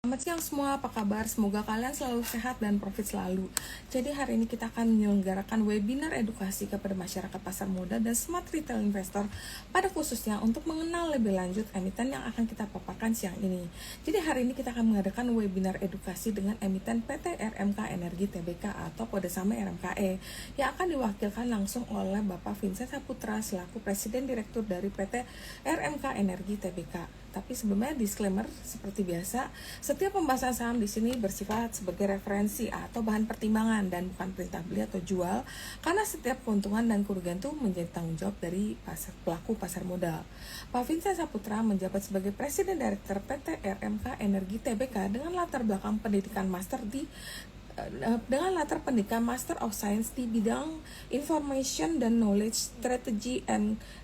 Selamat siang semua, apa kabar? Semoga kalian selalu sehat dan profit selalu. Jadi hari ini kita akan menyelenggarakan webinar edukasi kepada masyarakat pasar modal dan smart retail investor pada khususnya untuk mengenal lebih lanjut emiten yang akan kita paparkan siang ini. Jadi hari ini kita akan mengadakan webinar edukasi dengan emiten PT RMK Energi Tbk atau kode sama RMKE yang akan diwakilkan langsung oleh Bapak Vincent Saputra selaku Presiden Direktur dari PT RMK Energi Tbk. Tapi sebelumnya disclaimer seperti biasa, setiap pembahasan saham di sini bersifat sebagai referensi atau bahan pertimbangan dan bukan perintah beli atau jual, karena setiap keuntungan dan kerugian itu menjadi tanggung jawab dari pelaku pasar modal. Pak Vincent Saputra menjabat sebagai Presiden Direktur PT RMK Energi Tbk dengan latar belakang pendidikan master Master of Science di bidang Information dan Knowledge Strategy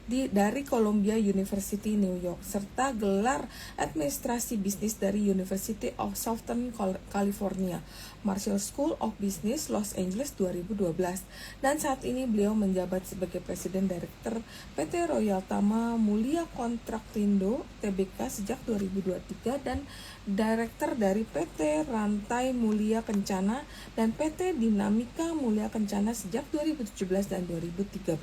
dari Columbia University New York serta gelar Administrasi Bisnis dari University of Southern California, Marshall School of Business Los Angeles 2012, dan saat ini beliau menjabat sebagai Presiden Direktur PT Royal Tama Mulia Kontraksindo Tbk sejak 2023 dan Direktur dari PT Rantai Mulia Kencana dan PT Dinamika Mulia Kencana sejak 2017 dan 2013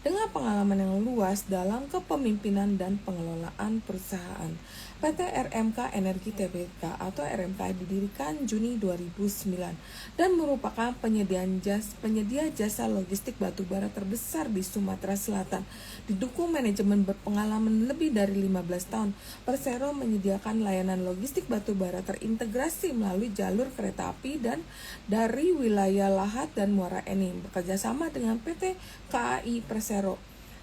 dengan pengalaman yang luas dalam kepemimpinan dan pengelolaan perusahaan. PT RMK Energi Tbk atau RMK didirikan Juni 2009 dan merupakan penyedia jasa logistik batubara terbesar di Sumatera Selatan. Didukung manajemen berpengalaman lebih dari 15 tahun, Persero menyediakan layanan logistik batubara terintegrasi melalui jalur kereta api dan dari wilayah Lahat dan Muara Enim bekerja sama dengan PT KAI Persero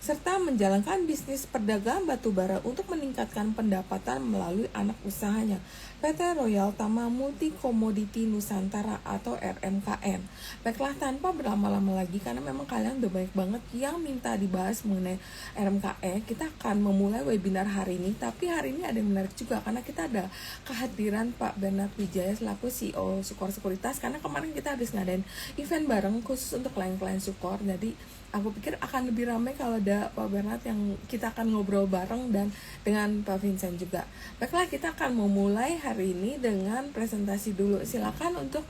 serta menjalankan bisnis perdagangan batubara untuk meningkatkan pendapatan melalui anak usahanya, PT Royal Tama Multi Commodity Nusantara atau RMKN. Baiklah, tanpa berlama-lama lagi karena memang kalian udah banyak banget yang minta dibahas mengenai RMKE, kita akan memulai webinar hari ini. Tapi hari ini ada yang menarik juga karena kita ada kehadiran Pak Bernard Wijaya selaku CEO Sukor Sekuritas, karena kemarin kita habis ngadain event bareng khusus untuk klien-klien Sukor. Jadi aku pikir akan lebih ramai kalau ada Pak Bernard yang kita akan ngobrol bareng dan dengan Pak Vincent juga. Baiklah, kita akan memulai hari ini dengan presentasi dulu. Silakan untuk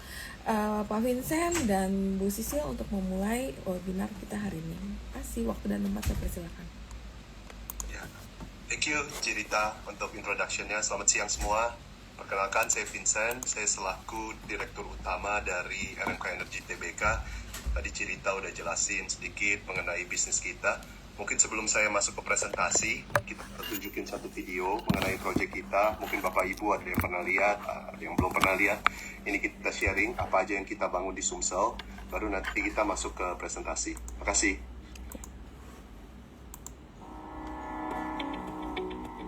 Pak Vincent dan Bu Sisil untuk memulai webinar kita hari ini. Kasih waktu dan tempat, saya persilakan. Ya, thank you Cirita untuk introduction-nya. Selamat siang semua. Perkenalkan, saya Vincent. Saya selaku Direktur Utama dari RMK Energi Tbk. Tadi Cirita udah jelasin sedikit mengenai bisnis kita. Mungkin sebelum saya masuk ke presentasi, kita tunjukin satu video mengenai proyek kita. Mungkin Bapak Ibu ada yang pernah lihat, ada yang belum pernah lihat. Ini kita sharing apa aja yang kita bangun di Sumsel. Baru nanti kita masuk ke presentasi. Terima kasih.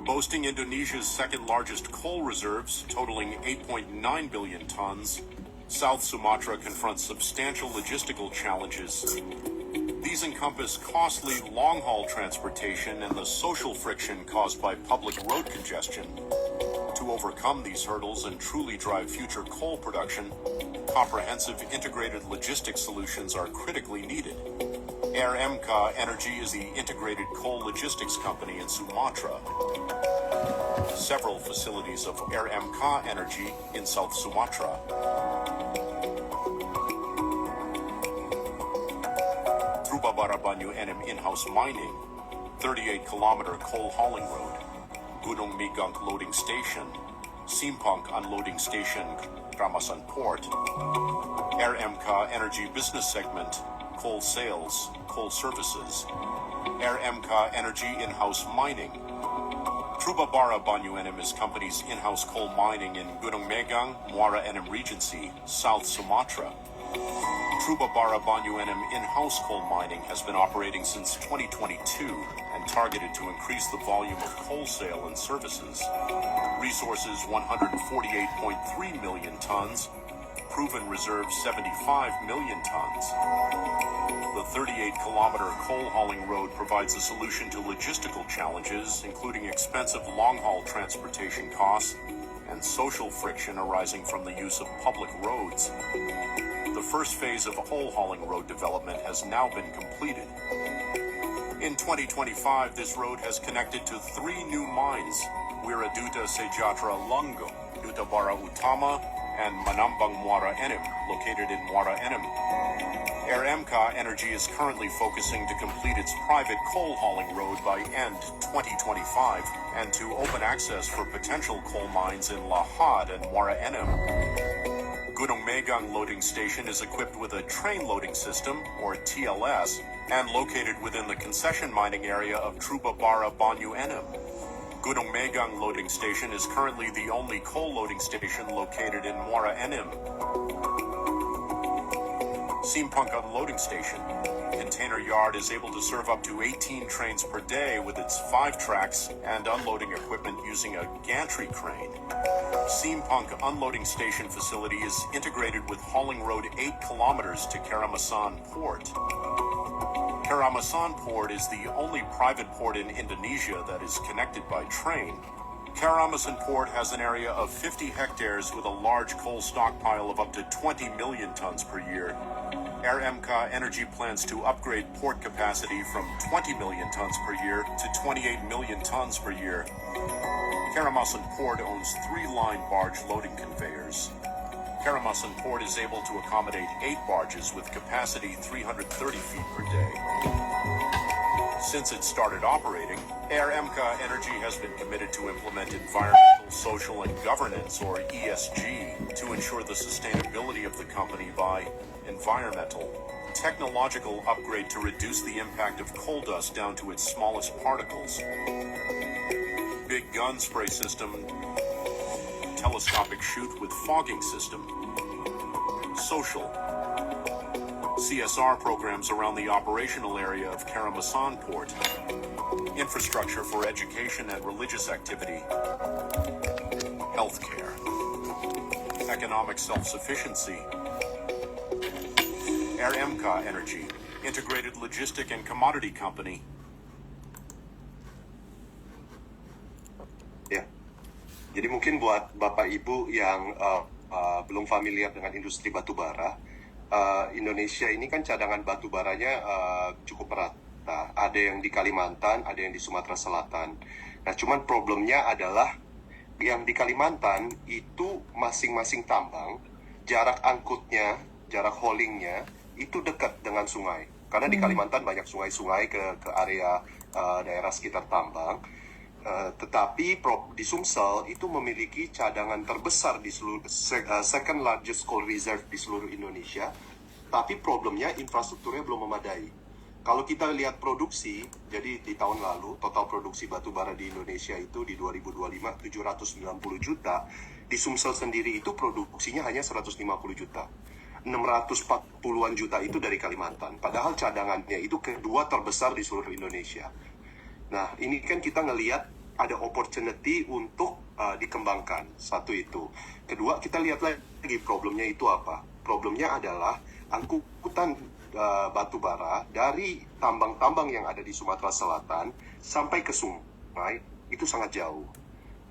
Boasting Indonesia's second largest coal reserves, totaling 8.9 billion tons, South Sumatra confronts substantial logistical challenges. These encompass costly long-haul transportation and the social friction caused by public road congestion. To overcome these hurdles and truly drive future coal production, comprehensive integrated logistics solutions are critically needed. RMK Energy is the integrated coal logistics company in Sumatra. Several facilities of RMK Energy in South Sumatra. Trubabara Banyu Enim in-house mining, 38-kilometer coal hauling road, Gunung Migunk loading station, Simpang unloading station, Ramasan Port, RMK Energy business segment, coal sales, coal services, RMK Energy in-house mining. Trubabara Banyu Enim is company's in-house coal mining in Gunung Megang, Muara Enim Regency, South Sumatra. Trubabara Banyu Enim in-house coal mining has been operating since 2022 and targeted to increase the volume of coal sale and services. Resources 148.3 million tons, proven reserves 75 million tons. The 38-kilometer coal hauling road provides a solution to logistical challenges, including expensive long-haul transportation costs and social friction arising from the use of public roads. The first phase of coal hauling road development has now been completed. In 2025, this road has connected to 3 new mines, Wiraduta Sejatra Lungo, Utabara Utama and Manambang Muara Enim, located in Muara Enim. RMK Energy is currently focusing to complete its private coal hauling road by end 2025 and to open access for potential coal mines in Lahad and Muara Enim. Gunung Megang loading station is equipped with a train loading system, or TLS, and located within the concession mining area of Trubabara Banyu Enim. Gunung Megang loading station is currently the only coal loading station located in Muara Enim. Simpang Unloading Station. Container yard is able to serve up to 18 trains per day with its 5 tracks and unloading equipment using a gantry crane. Simpang Unloading Station facility is integrated with hauling road 8 kilometers to Karamasan Port. Karamasan Port is the only private port in Indonesia that is connected by train. Karamasan Port has an area of 50 hectares with a large coal stockpile of up to 20 million tons per year. RMK Energy plans to upgrade port capacity from 20 million tons per year to 28 million tons per year. Karamasan Port owns 3-line barge loading conveyors. Karamasan Port is able to accommodate 8 barges with capacity 330 feet per day. Since it started operating, RMK Energy has been committed to implement environmental, social, and governance, or ESG, to ensure the sustainability of the company by environmental, technological upgrade to reduce the impact of coal dust down to its smallest particles, big gun spray system, telescopic chute with fogging system, social, CSR programs around the operational area of Karamasan Port, infrastructure for education and religious activity, healthcare, economic self-sufficiency, RMK Energy, integrated logistic and commodity company. Ya, jadi mungkin buat Bapak Ibu yang belum familiar dengan industri batubara, Indonesia ini kan cadangan batubaranya cukup merata. Ada yang di Kalimantan, ada yang di Sumatera Selatan. Nah, cuman problemnya adalah yang di Kalimantan itu masing-masing tambang, jarak angkutnya, jarak haulingnya itu dekat dengan sungai. Karena di Kalimantan banyak sungai-sungai ke area daerah sekitar tambang. Tetapi di Sumsel itu memiliki cadangan terbesar di seluruh second largest coal reserve di seluruh Indonesia, tapi problemnya infrastrukturnya belum memadai. Kalau kita lihat produksi, jadi di tahun lalu total produksi batubara di Indonesia itu di 2025 790 juta, di Sumsel sendiri itu produksinya hanya 150 juta. 640-an juta itu dari Kalimantan, padahal cadangannya itu kedua terbesar di seluruh Indonesia. Nah, ini kan kita ngelihat ada opportunity untuk dikembangkan. Satu itu. Kedua, kita lihat lagi problemnya itu apa. Problemnya adalah angkutan batu bara dari tambang-tambang yang ada di Sumatera Selatan sampai ke sungai itu sangat jauh.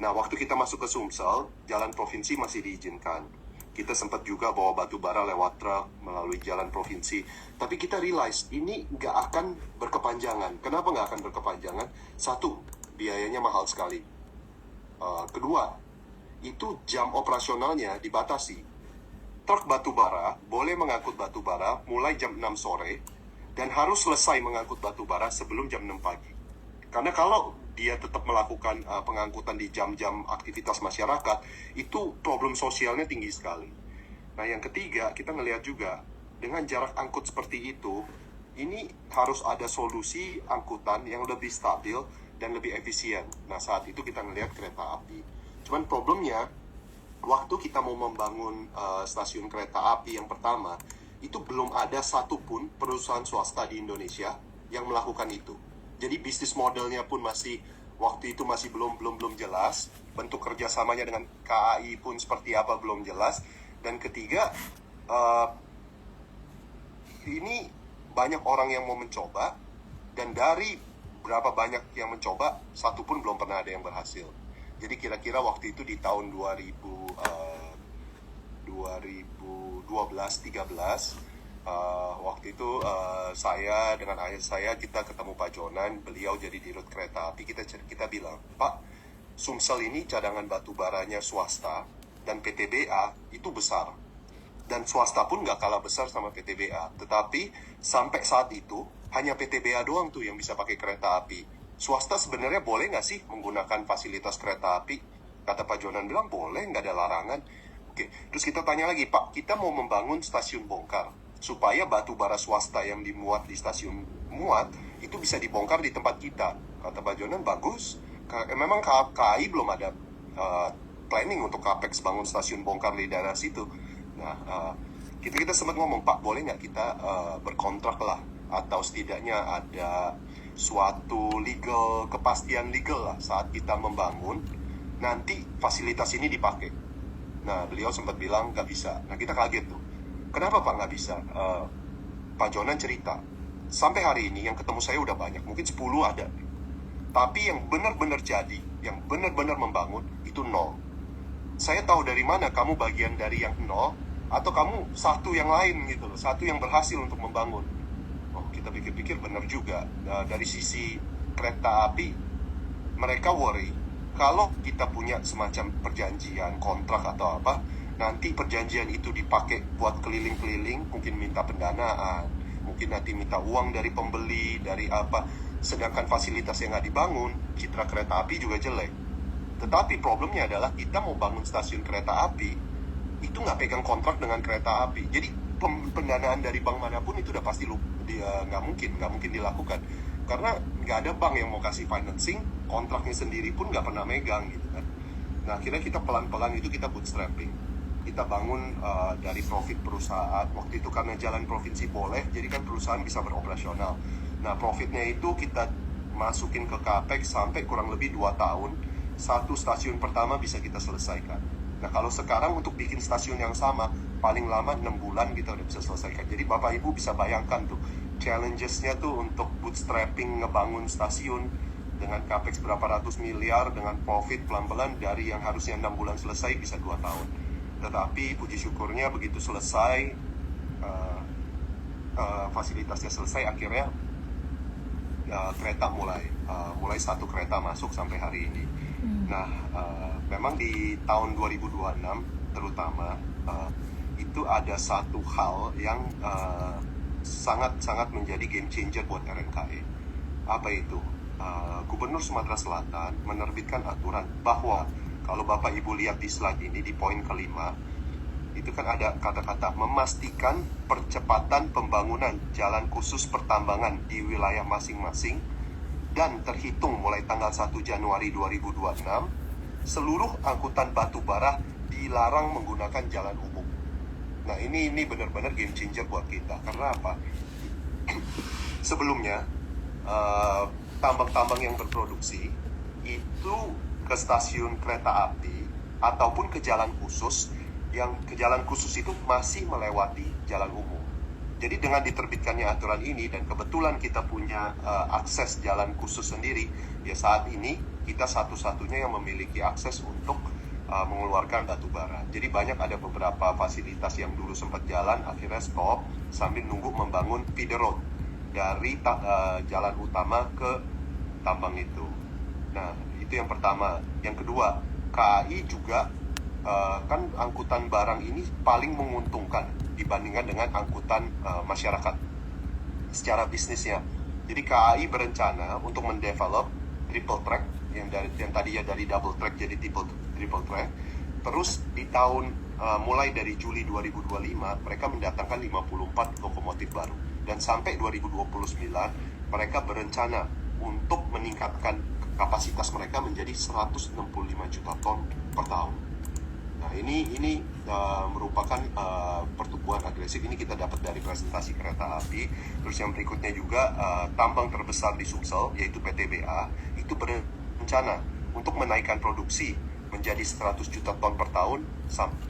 Nah, waktu kita masuk ke Sumsel, jalan provinsi masih diizinkan. Kita sempat juga bawa batu bara lewat truk melalui jalan provinsi. Tapi kita realize ini nggak akan berkepanjangan. Kenapa nggak akan berkepanjangan? Satu, biayanya mahal sekali. Kedua, itu jam operasionalnya dibatasi. Truk batu bara boleh mengangkut batu bara mulai jam 6 sore dan harus selesai mengangkut batu bara sebelum jam 6 pagi. Karena kalau dia tetap melakukan pengangkutan di jam-jam aktivitas masyarakat, itu problem sosialnya tinggi sekali. Nah, yang ketiga, kita ngelihat juga, dengan jarak angkut seperti itu, ini harus ada solusi angkutan yang lebih stabil dan lebih efisien. Nah, saat itu kita ngelihat kereta api. Cuman problemnya, waktu kita mau membangun stasiun kereta api yang pertama, itu belum ada satupun perusahaan swasta di Indonesia yang melakukan itu. Jadi bisnis modelnya pun waktu itu masih belum jelas. Bentuk kerjasamanya dengan KAI pun seperti apa belum jelas. Dan ketiga, ini banyak orang yang mau mencoba. Dan dari berapa banyak yang mencoba, satu pun belum pernah ada yang berhasil. Jadi kira-kira waktu itu di tahun 2012-13, waktu itu saya dengan ayah saya kita ketemu Pak Jonan, beliau jadi dirut kereta api. Kita bilang, Pak, Sumsel ini cadangan batu baranya swasta, dan PTBA itu besar. Dan swasta pun nggak kalah besar sama PTBA. Tetapi sampai saat itu hanya PTBA doang tuh yang bisa pakai kereta api. Swasta sebenarnya boleh nggak sih menggunakan fasilitas kereta api? Kata Pak Jonan bilang boleh, nggak ada larangan. Oke, terus kita tanya lagi, Pak, kita mau membangun stasiun bongkar supaya batu bara swasta yang dimuat di stasiun muat itu bisa dibongkar di tempat kita. Kata Pak Jonan, bagus. Memang KAI belum ada planning untuk capex bangun stasiun bongkar di daerah situ. Nah, kita sempat ngomong, Pak, boleh nggak kita berkontrak lah, atau setidaknya ada suatu kepastian legal lah saat kita membangun, nanti fasilitas ini dipakai. Nah, beliau sempat bilang nggak bisa. Nah, kita kaget tuh. Kenapa Pak nggak bisa? Pak Jonan cerita, sampai hari ini yang ketemu saya udah banyak, mungkin 10 ada. Tapi yang benar-benar jadi, yang benar-benar membangun, itu 0. Saya tahu dari mana kamu bagian dari yang 0, atau kamu satu yang lain gitu loh, satu yang berhasil untuk membangun. Oh, kita pikir-pikir benar juga. Dari sisi kereta api, mereka worry. Kalau kita punya semacam perjanjian, kontrak atau apa, nanti perjanjian itu dipakai buat keliling-keliling, mungkin minta pendanaan, mungkin nanti minta uang dari pembeli, dari apa. Sedangkan fasilitas yang nggak dibangun, citra kereta api juga jelek. Tetapi problemnya adalah kita mau bangun stasiun kereta api, itu nggak pegang kontrak dengan kereta api. Jadi pendanaan dari bank manapun itu udah pasti nggak mungkin dilakukan. Karena nggak ada bank yang mau kasih financing, kontraknya sendiri pun nggak pernah megang gitu kan. Nah, akhirnya kita pelan-pelan itu kita bootstrapping. Kita bangun dari profit perusahaan. Waktu itu karena jalan provinsi boleh, jadi kan perusahaan bisa beroperasional. Nah, profitnya itu kita masukin ke capex sampai kurang lebih 2 tahun. Satu stasiun pertama bisa kita selesaikan. Nah, kalau sekarang untuk bikin stasiun yang sama, paling lama 6 bulan kita udah bisa selesaikan. Jadi Bapak Ibu bisa bayangkan tuh, challenges-nya tuh untuk bootstrapping ngebangun stasiun dengan capex berapa ratus miliar, dengan profit pelan-pelan dari yang harusnya 6 bulan selesai bisa 2 tahun. Tetapi puji syukurnya begitu selesai, fasilitasnya selesai, akhirnya kereta mulai satu kereta masuk sampai hari ini. Nah, memang di tahun 2026 terutama itu ada satu hal yang sangat-sangat menjadi game changer buat RNKE. Apa itu? Gubernur Sumatera Selatan menerbitkan aturan bahwa kalau Bapak Ibu lihat di slide ini di poin kelima, itu kan ada kata-kata memastikan percepatan pembangunan jalan khusus pertambangan di wilayah masing-masing, dan terhitung mulai tanggal 1 Januari 2026 seluruh angkutan batu bara dilarang menggunakan jalan umum. Nah, ini benar-benar game changer buat kita. Karena apa? Sebelumnya tambang-tambang yang berproduksi itu ke stasiun kereta api ataupun ke jalan khusus, yang ke jalan khusus itu masih melewati jalan umum. Jadi dengan diterbitkannya aturan ini, dan kebetulan kita punya akses jalan khusus sendiri, ya saat ini kita satu-satunya yang memiliki akses untuk mengeluarkan batu bara. Jadi banyak ada beberapa fasilitas yang dulu sempat jalan, akhirnya stop sambil nunggu membangun feeder road dari jalan utama ke tambang itu. Nah, itu yang pertama. Yang kedua, KAI juga kan angkutan barang ini paling menguntungkan dibandingkan dengan angkutan masyarakat secara bisnisnya. Jadi KAI berencana untuk mendevelop triple track yang tadinya dari double track jadi triple track. Terus di tahun mulai dari Juli 2025 mereka mendatangkan 54 lokomotif baru, dan sampai 2029 mereka berencana untuk meningkatkan kapasitas mereka menjadi 165 juta ton per tahun. Nah, ini merupakan pertumbuhan agresif. Ini kita dapat dari presentasi kereta api. Terus yang berikutnya juga tambang terbesar di Sumsel, yaitu PTBA, itu berencana untuk menaikkan produksi menjadi 100 juta ton per tahun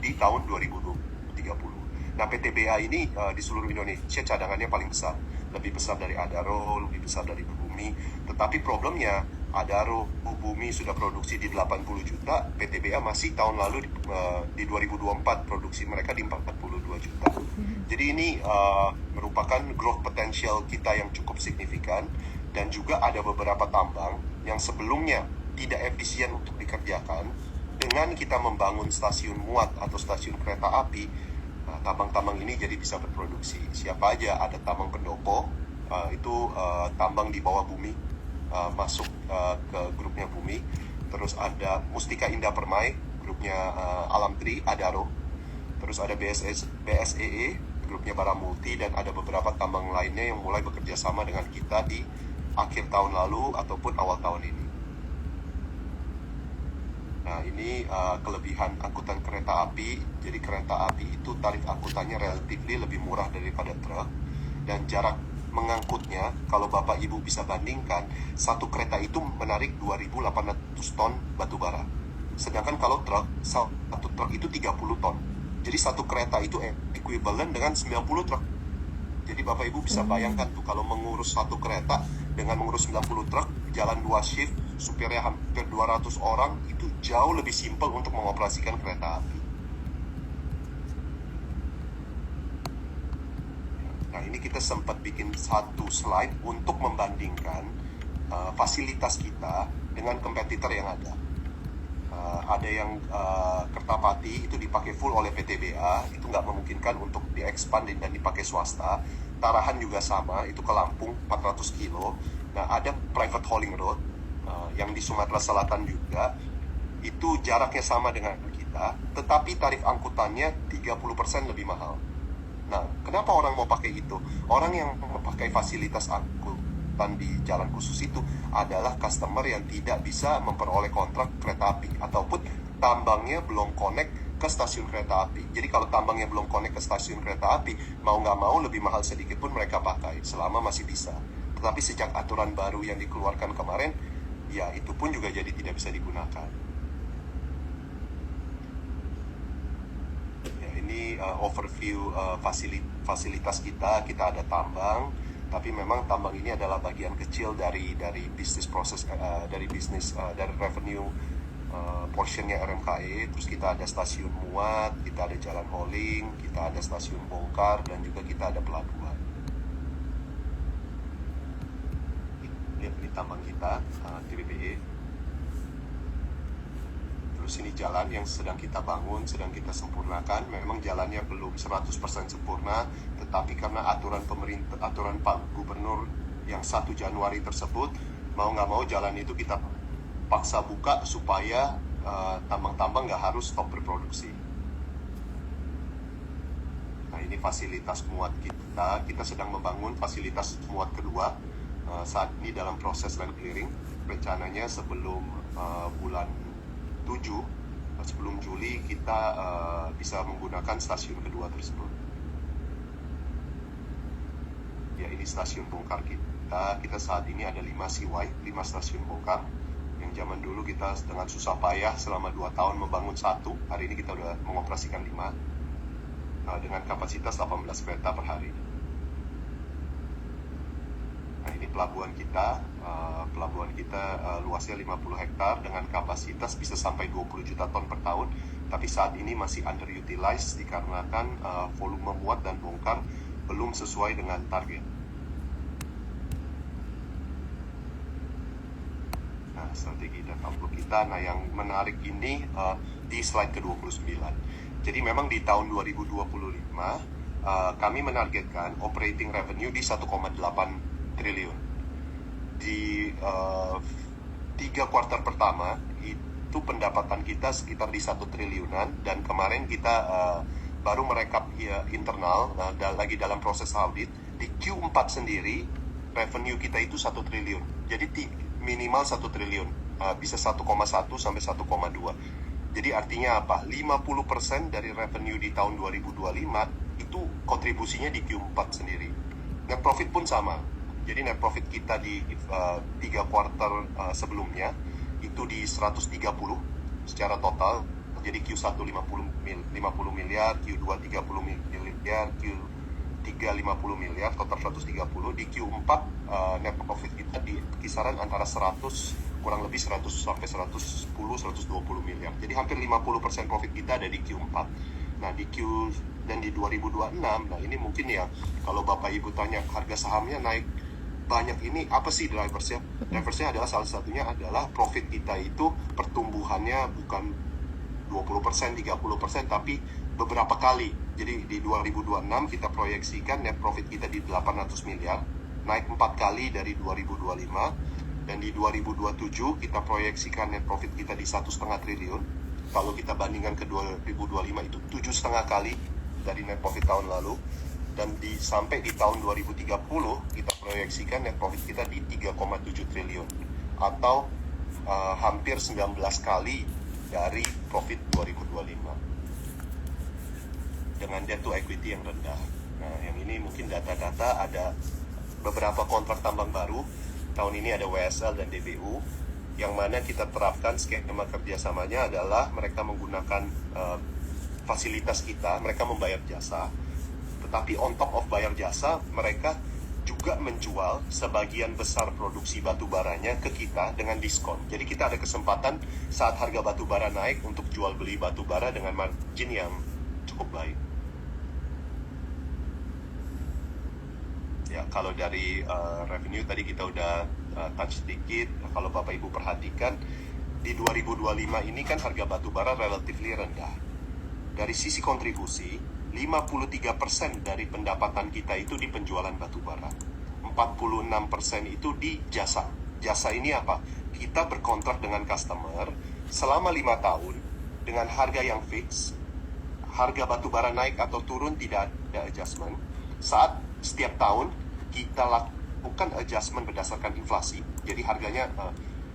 di tahun 2030. Nah, PTBA ini di seluruh Indonesia cadangannya paling besar. Lebih besar dari Adaro, lebih besar dari Bumi. Tetapi problemnya, Adaro, Bumi sudah produksi di 80 juta, PTBA masih tahun lalu di 2024 produksi mereka di 42 juta. Jadi ini merupakan growth potential kita yang cukup signifikan, dan juga ada beberapa tambang yang sebelumnya tidak efisien untuk dikerjakan, dengan kita membangun stasiun muat atau stasiun kereta api, tambang-tambang ini jadi bisa berproduksi. Siapa aja, ada tambang pendopo, itu tambang di bawah bumi, masuk ke grupnya bumi. Terus ada Mustika Indah Permai, grupnya Alam Tri, Adaro. Terus ada BSEE, grupnya Baramulti, dan ada beberapa tambang lainnya yang mulai bekerja sama dengan kita di akhir tahun lalu ataupun awal tahun ini. Nah, ini kelebihan angkutan kereta api. Jadi kereta api itu tarif angkutannya relatif lebih murah daripada truk, dan jarak mengangkutnya, kalau Bapak Ibu bisa bandingkan, satu kereta itu menarik 2.800 ton batu bara. Sedangkan kalau truk, satu truk itu 30 ton. Jadi satu kereta itu equivalent dengan 90 truk. Jadi Bapak Ibu bisa bayangkan tuh, kalau mengurus satu kereta dengan mengurus 90 truk, jalan 2 shift, supirnya hampir 200 orang, itu jauh lebih simpel untuk mengoperasikan kereta api. Nah, ini kita sempat bikin satu slide untuk membandingkan fasilitas kita dengan kompetitor yang ada. Ada yang Kertapati itu dipakai full oleh PTBA, itu nggak memungkinkan untuk diekspand dan dipakai swasta. Tarahan juga sama, itu ke Lampung 400 kilo. Nah, ada private hauling road yang di Sumatera Selatan juga, itu jaraknya sama dengan kita, tetapi tarif angkutannya 30% lebih mahal. Nah, kenapa orang mau pakai itu? Orang yang memakai fasilitas angkutan di jalan khusus itu adalah customer yang tidak bisa memperoleh kontrak kereta api, ataupun tambangnya belum connect ke stasiun kereta api. Jadi kalau tambangnya belum connect ke stasiun kereta api, mau nggak mau lebih mahal sedikit pun mereka pakai, selama masih bisa. Tetapi sejak aturan baru yang dikeluarkan kemarin, ya itu pun juga jadi tidak bisa digunakan. Ini overview fasilitas kita ada tambang, tapi memang tambang ini adalah bagian kecil dari bisnis proses, dari revenue portionnya RMKE. Terus kita ada stasiun muat, kita ada jalan hauling, kita ada stasiun bongkar, dan juga kita ada pelabuhan. Ini tambang kita, TBBE. Terus ini jalan yang sedang kita bangun, sedang kita sempurnakan. Memang jalannya belum 100% sempurna, tetapi karena aturan pemerintah, aturan Pak Gubernur yang 1 Januari tersebut, mau nggak mau jalan itu kita paksa buka supaya tambang-tambang nggak harus stop berproduksi. Nah, ini fasilitas muat kita sedang membangun fasilitas muat kedua. Saat ini dalam proses land clearing. Rencananya sebelum bulan 7, sebelum Juli, kita bisa menggunakan stasiun kedua tersebut. Ya, ini stasiun bongkar kita saat ini ada 5 CY, 5 stasiun bongkar. Yang zaman dulu kita dengan susah payah selama 2 tahun membangun 1, hari ini kita udah mengoperasikan 5, dengan kapasitas 18 kereta per hari. Nah, ini pelabuhan kita. Luasnya 50 hektar dengan kapasitas bisa sampai 20 juta ton per tahun, tapi saat ini masih underutilized dikarenakan volume muat dan bongkar belum sesuai dengan target. Nah, strategi dan outlook kita, yang menarik ini di slide ke-29. Jadi memang di tahun 2025 kami menargetkan operating revenue di 1,8 triliun. Di 3 kuartal pertama itu pendapatan kita sekitar di 1 triliunan, dan kemarin kita baru merekap internal, lagi dalam proses audit. Di Q4 sendiri revenue kita itu 1 triliun, jadi minimal 1 triliun, bisa 1,1 sampai 1,2. Jadi artinya apa? 50% dari revenue di tahun 2025 itu kontribusinya di Q4 sendiri. Net profit pun sama. Jadi net profit kita di 3 kuartal sebelumnya itu di 130 secara total. Jadi Q1 50 miliar, Q2 30 miliar, Q3 50 miliar, total 130. Di Q4 net profit kita di kisaran antara 100, kurang lebih 100 sampai 110, 120 miliar. Jadi hampir 50% profit kita ada di Q4. Nah, di dan di 2026, nah ini mungkin ya, kalau Bapak Ibu tanya harga sahamnya naik banyak, ini apa sih driversnya? Driversnya adalah, salah satunya adalah profit kita itu pertumbuhannya bukan 20%, 30%, tapi beberapa kali. Jadi di 2026 kita proyeksikan net profit kita di 800 miliar, naik 4 kali dari 2025. Dan di 2027 kita proyeksikan net profit kita di 1,5 triliun. Kalau kita bandingkan ke 2025 itu 7,5 kali dari net profit tahun lalu. Dan sampai di tahun 2030 kita proyeksikan net profit kita di 3,7 triliun atau hampir 19 kali dari profit 2025 dengan debt to equity yang rendah. Nah, yang ini mungkin data-data, ada beberapa kontrak tambang baru tahun ini, ada WSL dan DBU, yang mana kita terapkan skema kerjasamanya adalah mereka menggunakan fasilitas kita, mereka membayar jasa. Tetapi on top of bayar jasa, mereka juga menjual sebagian besar produksi batu baranya ke kita dengan diskon. Jadi kita ada kesempatan saat harga batu bara naik untuk jual beli batu bara dengan margin yang cukup baik. Ya, kalau dari revenue tadi kita udah touch sedikit. Kalau Bapak Ibu perhatikan, di 2025 ini kan harga batu bara relatively rendah. Dari sisi kontribusi, 53% dari pendapatan kita itu di penjualan batu bara. 46% itu di jasa. Jasa ini apa? Kita berkontrak dengan customer selama 5 tahun dengan harga yang fix. Harga batu bara naik atau turun tidak ada adjustment. Saat setiap tahun kita lakukan adjustment berdasarkan inflasi. Jadi harganya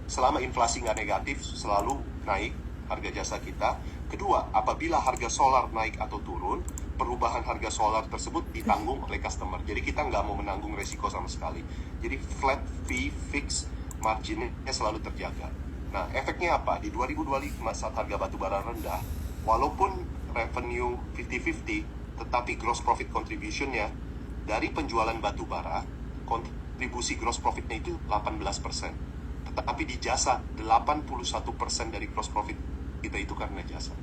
selama inflasi nggak negatif selalu naik harga jasa kita. Kedua, apabila harga solar naik atau turun, perubahan harga solar tersebut ditanggung oleh customer. Jadi kita nggak mau menanggung resiko sama sekali. Jadi flat fee, fix, marginnya selalu terjaga. Nah, efeknya apa? Di 2025 saat harga batu bara rendah, walaupun revenue 50-50, tetapi gross profit contribution-nya dari penjualan batu bara, kontribusi gross profit-nya itu 18%. Tetapi di jasa, 81% dari gross profit kita itu karena jasa.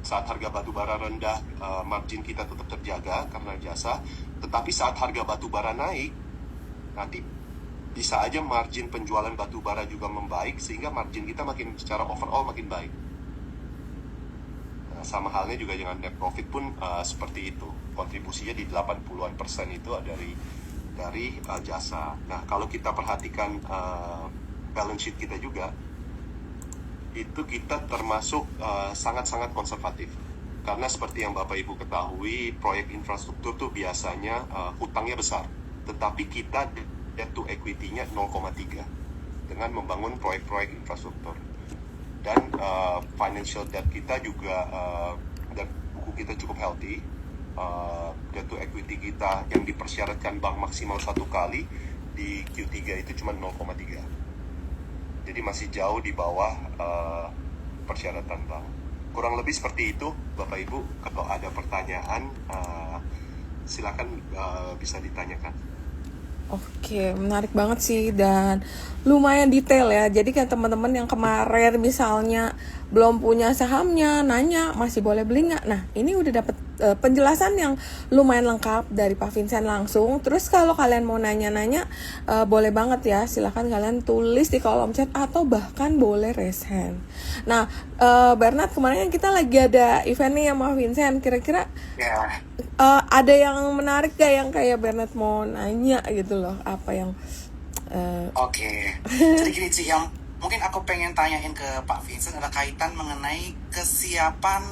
Saat harga batu bara rendah, margin kita tetap terjaga karena jasa. Tetapi saat harga batu bara naik, nanti bisa aja margin penjualan batu bara juga membaik, sehingga margin kita makin secara overall makin baik. Nah, sama halnya juga dengan net profit pun seperti itu. Kontribusinya di 80-an% itu dari jasa. Nah, kalau kita perhatikan balance sheet kita juga, itu kita termasuk sangat-sangat konservatif. Karena seperti yang Bapak Ibu ketahui, proyek infrastruktur tuh biasanya hutangnya besar. Tetapi kita debt to equity-nya 0,3 dengan membangun proyek-proyek infrastruktur. Dan financial debt kita juga, dan buku kita cukup healthy. Debt to equity kita yang dipersyaratkan bank maksimal 1 kali, di Q3 itu cuma 0,3. Jadi masih jauh di bawah persyaratan bank. Kurang lebih seperti itu, Bapak Ibu. Kalau ada pertanyaan, silakan bisa ditanyakan. Oke, menarik banget sih dan lumayan detail ya. Jadi kan teman-teman yang kemarin misalnya belum punya sahamnya, nanya masih boleh beli nggak? Nah, ini udah dapat penjelasan yang lumayan lengkap dari Pak Vincent langsung. Terus kalau kalian mau nanya-nanya, boleh banget ya. Silahkan kalian tulis di kolom chat atau bahkan boleh raise hand. Nah, Bernard, kemarin kan kita lagi ada event nih sama Vincent. Kira-kira ada yang menarik gak yang kayak Bernard mau nanya gitu loh? Apa yang Oke. Jadi gini Ci, yang mungkin aku pengen tanyain ke Pak Vincent ada kaitan mengenai kesiapan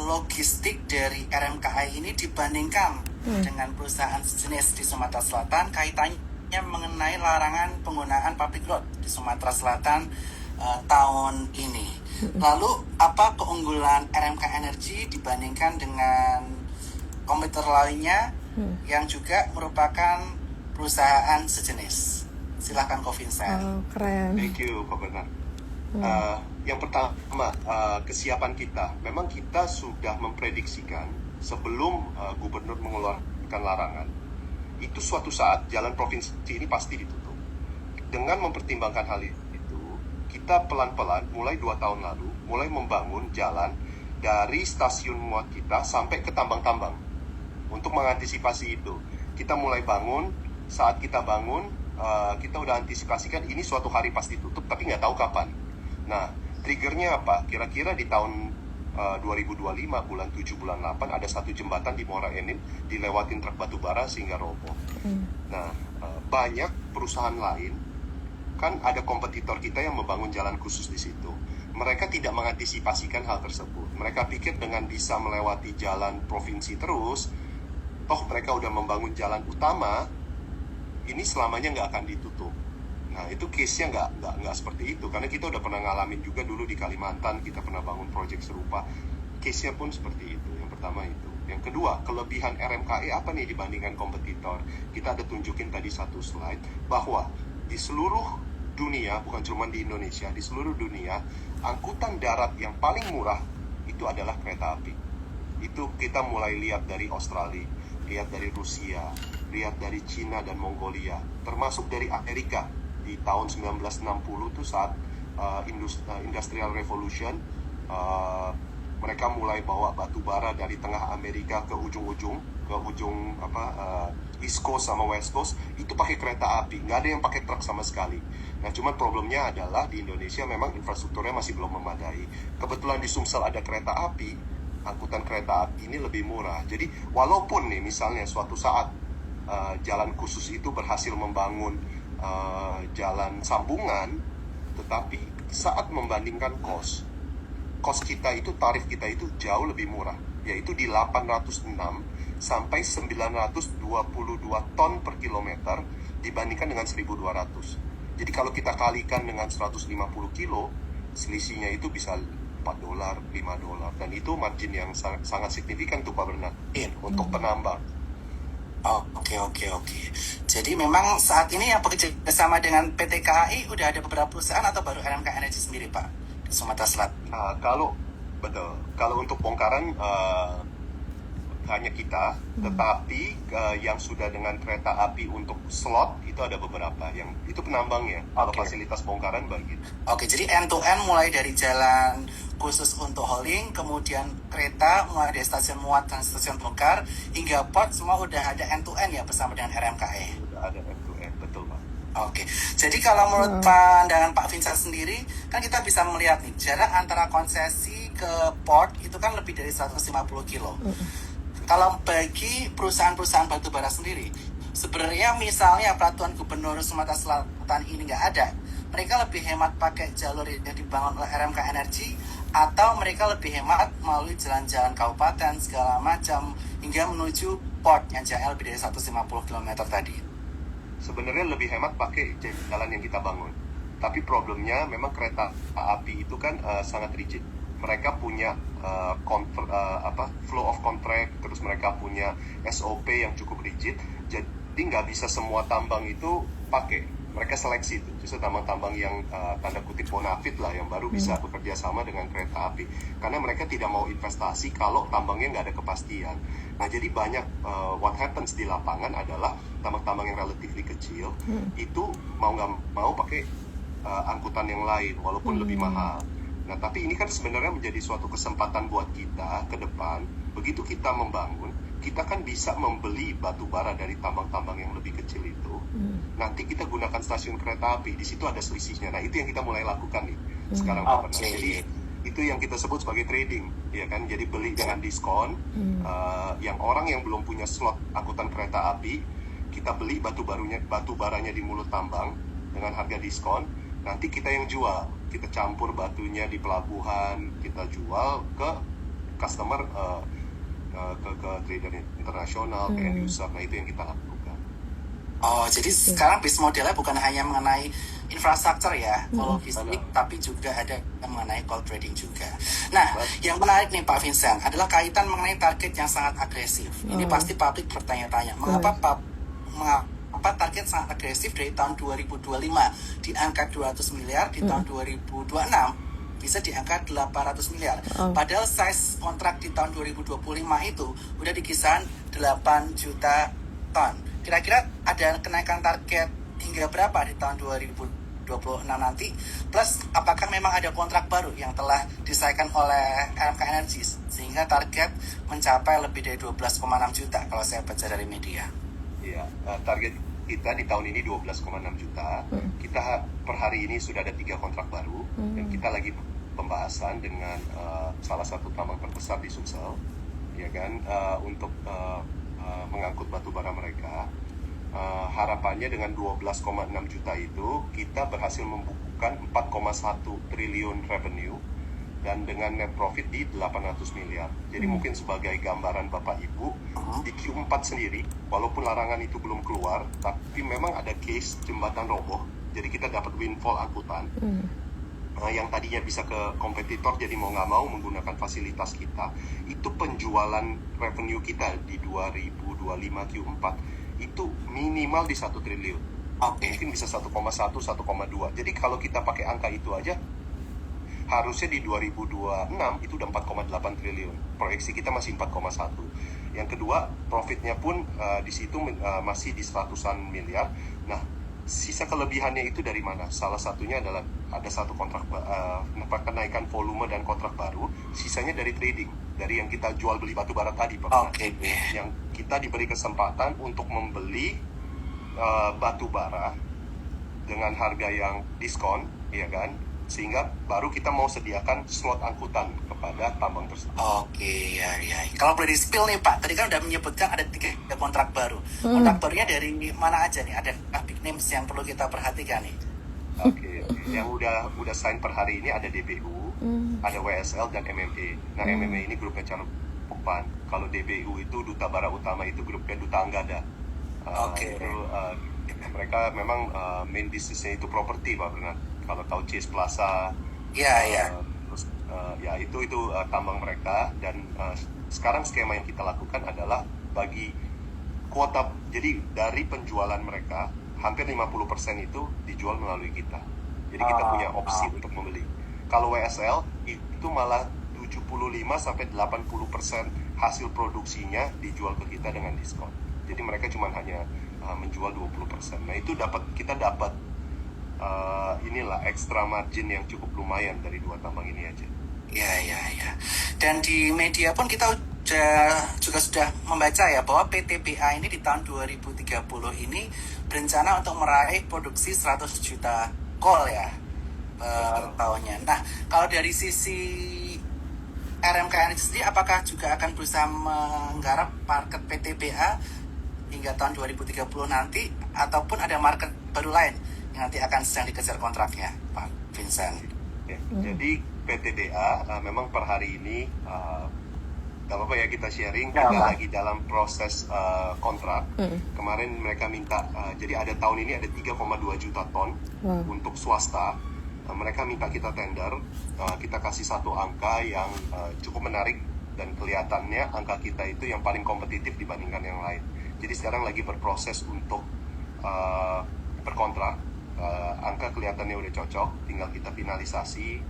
logistik dari RMKI ini dibandingkan dengan perusahaan sejenis di Sumatera Selatan, kaitannya mengenai larangan penggunaan public road di Sumatera Selatan tahun ini. Lalu apa keunggulan RMK Energy dibandingkan dengan komputer lainnya yang juga merupakan perusahaan sejenis? Silahkan Ko Vincent. Oh, keren. Thank you, Pak Bernard. Yang pertama, kesiapan kita. Memang kita sudah memprediksikan sebelum gubernur mengeluarkan larangan, itu suatu saat jalan provinsi ini pasti ditutup. Dengan mempertimbangkan hal itu, kita pelan-pelan, mulai 2 tahun lalu, mulai membangun jalan dari stasiun muat kita sampai ke tambang-tambang. Untuk mengantisipasi itu, kita mulai bangun. Saat kita bangun, kita udah antisipasikan ini suatu hari pasti tutup, tapi nggak tahu kapan. Nah, triggernya apa? Kira-kira di tahun 2025 bulan 7 bulan 8 ada satu jembatan di Muara Enim dilewatin truk batu bara sehingga roboh. Nah, banyak perusahaan lain kan ada kompetitor kita yang membangun jalan khusus di situ. Mereka tidak mengantisipasikan hal tersebut. Mereka pikir dengan bisa melewati jalan provinsi terus, toh mereka udah membangun jalan utama, ini selamanya nggak akan ditutup. Nah, itu case-nya nggak seperti itu. Karena kita udah pernah ngalamin juga dulu di Kalimantan, kita pernah bangun proyek serupa. Case-nya pun seperti itu. Yang pertama itu. Yang kedua, kelebihan RMKE apa nih dibandingkan kompetitor? Kita ada tunjukin tadi satu slide, bahwa di seluruh dunia, bukan cuma di Indonesia, di seluruh dunia, angkutan darat yang paling murah itu adalah kereta api. Itu kita mulai lihat dari Australia, lihat dari Rusia, lihat dari Cina dan Mongolia, termasuk dari Amerika. Di tahun 1960 tuh saat Industrial Revolution, mereka mulai bawa batu bara dari tengah Amerika ke ujung East Coast sama West Coast, itu pakai kereta api, nggak ada yang pakai truk sama sekali. Nah, cuman problemnya adalah di Indonesia memang infrastrukturnya masih belum memadai. Kebetulan di Sumsel ada kereta api, angkutan kereta api ini lebih murah. Jadi walaupun nih misalnya suatu saat jalan khusus itu berhasil membangun jalan sambungan, tetapi saat membandingkan cost kita itu, tarif kita itu jauh lebih murah, yaitu di 806 sampai 922 ton per kilometer dibandingkan dengan 1.200. Jadi kalau kita kalikan dengan 150 kilo, selisihnya itu bisa $4, $5. Dan itu margin yang sangat signifikan tuh Pak Bernard untuk penambang. Oh, oke. Jadi memang saat ini yang bekerja sama dengan PT KAI udah ada beberapa perusahaan atau baru RMK Energy sendiri, Pak, di Sumatera Selatan? Kalau untuk bongkaran hanya kita, tetapi yang sudah dengan kereta api untuk slot itu ada beberapa, yang itu penambangnya. Kalau fasilitas bongkaran begitu. Oke, jadi end to end mulai dari jalan khusus untuk hauling, kemudian kereta mulai dari stasiun muat dan stasiun bongkar hingga port, semua udah ada end to end ya bersama dengan RMKE. Udah ada end to end, betul Pak. Oke, jadi kalau menurut pandangan Pak Vincent sendiri, kan kita bisa melihat nih jarak antara konsesi ke port itu kan lebih dari 150 kilo. Kalau bagi perusahaan-perusahaan batubara sendiri, sebenarnya misalnya peraturan Gubernur Sumatera Selatan ini nggak ada, mereka lebih hemat pakai jalur yang dibangun oleh RMK Energy, atau mereka lebih hemat melalui jalan-jalan kabupaten segala macam hingga menuju port yang jaraknya lebih dari 150 km tadi? Sebenarnya lebih hemat pakai jalan yang kita bangun. Tapi problemnya memang kereta api itu kan sangat rigid. Mereka punya flow of contract, terus mereka punya SOP yang cukup rigid. Jadi nggak bisa semua tambang itu pakai. Mereka seleksi itu, justru tambang-tambang yang tanda kutip bonafit lah, yang baru bisa bekerja sama dengan kereta api. Karena mereka tidak mau investasi kalau tambangnya nggak ada kepastian. Nah, jadi banyak what happens di lapangan adalah tambang-tambang yang relatively kecil itu mau nggak mau pakai angkutan yang lain, walaupun lebih mahal. Nah, tapi ini kan sebenarnya menjadi suatu kesempatan buat kita ke depan. Begitu kita membangun, kita kan bisa membeli batu bara dari tambang-tambang yang lebih kecil itu. Nanti kita gunakan stasiun kereta api, di situ ada selisihnya. Nah, itu yang kita mulai lakukan nih sekarang. Jadi itu yang kita sebut sebagai trading, ya kan? Jadi beli dengan diskon. Yang orang yang belum punya slot angkutan kereta api, kita beli batu baranya di mulut tambang dengan harga diskon. Nanti kita yang jual, kita campur batunya di pelabuhan, kita jual ke customer, ke trader internasional, ke end user. Nah, itu yang kita lakukan. Oh, jadi sekarang bisnis modelnya bukan hanya mengenai infrastruktur ya, logistik, tapi juga ada yang mengenai cold trading juga. Nah, yang menarik nih Pak Vincent adalah kaitan mengenai target yang sangat agresif. Ini pasti publik bertanya-tanya, mengapa target sangat agresif dari tahun 2025 di angka 200 miliar, di tahun 2026 bisa di angka 800 miliar. Padahal size kontrak di tahun 2025 itu udah di kisaran 8 juta ton. Kira-kira ada kenaikan target hingga berapa di tahun 2026 nanti? Plus, apakah memang ada kontrak baru yang telah disahkan oleh RMK Energy sehingga target mencapai lebih dari 12,6 juta kalau saya baca dari media? Iya, target kita di tahun ini 12,6 juta. Kita per hari ini sudah ada 3 kontrak baru, dan kita lagi pembahasan dengan salah satu tambang terbesar di Sumsel, ya kan, untuk mengangkut batu bara mereka. Harapannya dengan 12,6 juta itu kita berhasil membukukan 4,1 triliun revenue dan dengan net profit di 800 miliar. Jadi mungkin sebagai gambaran Bapak Ibu, di Q4 sendiri, walaupun larangan itu belum keluar, tapi memang ada case jembatan roboh. Jadi kita dapat windfall angkutan. Yang tadinya bisa ke kompetitor, jadi mau nggak mau menggunakan fasilitas kita. Itu penjualan revenue kita di 2025 Q4 itu minimal di 1 triliun. Mungkin bisa 1,1, 1,2. Jadi kalau kita pakai angka itu aja, harusnya di 2026 itu udah 4,8 triliun. Proyeksi kita masih 4,1. Yang kedua, profitnya pun di situ masih di 100-an miliar. Nah, sisa kelebihannya itu dari mana? Salah satunya adalah ada satu kontrak kenaikan volume dan kontrak baru. Sisanya dari trading, dari yang kita jual beli batu bara tadi, Pak. Yang kita diberi kesempatan untuk membeli batu bara dengan harga yang diskon, ya kan? Sehingga baru kita mau sediakan slot angkutan kepada tambang tersebut. Ya. Kalau boleh di-spill nih Pak, tadi kan udah menyebutkan ada 3 kontrak baru. Kontrak barunya dari mana aja nih? Ada big names yang perlu kita perhatikan nih? Yang udah sign per hari ini ada DBU, ada WSL dan MMA. Nah, MMA ini grupnya Carupan. Kalau DBU itu Duta Bara Utama, itu grupnya Duta Anggada. Mereka memang main bisnisnya itu properti, Pak Bernard. Kalau tahu Chase Plaza, terus itu tambang mereka. Dan sekarang skema yang kita lakukan adalah bagi kuota. Jadi dari penjualan mereka hampir 50% itu dijual melalui kita. Jadi kita punya opsi untuk membeli. Kalau WSL itu malah 75-80% hasil produksinya dijual ke kita dengan diskon. Jadi mereka cuma hanya menjual 20%. Nah, itu kita dapat extra margin yang cukup lumayan dari 2 tambang ini aja. Ya. Dan di media pun kita juga sudah membaca ya bahwa PTBA ini di tahun 2030 ini berencana untuk meraih produksi 100 juta kol ya per tahunnya. Nah, kalau dari sisi RMK Energy sendiri, apakah juga akan berusaha menggarap market PTBA hingga tahun 2030 nanti, ataupun ada market baru lain yang nanti akan sedang dikejar kontraknya, Pak Vincent? Jadi PTBA memang per hari ini gak apa-apa ya kita sharing, kita lagi dalam proses kontrak. Kemarin mereka minta, jadi ada tahun ini ada 3,2 juta ton untuk swasta. Mereka minta kita tender, kita kasih satu angka yang cukup menarik dan kelihatannya angka kita itu yang paling kompetitif dibandingkan yang lain. Jadi sekarang lagi berproses untuk berkontrak. Angka kelihatannya udah cocok, tinggal kita finalisasi.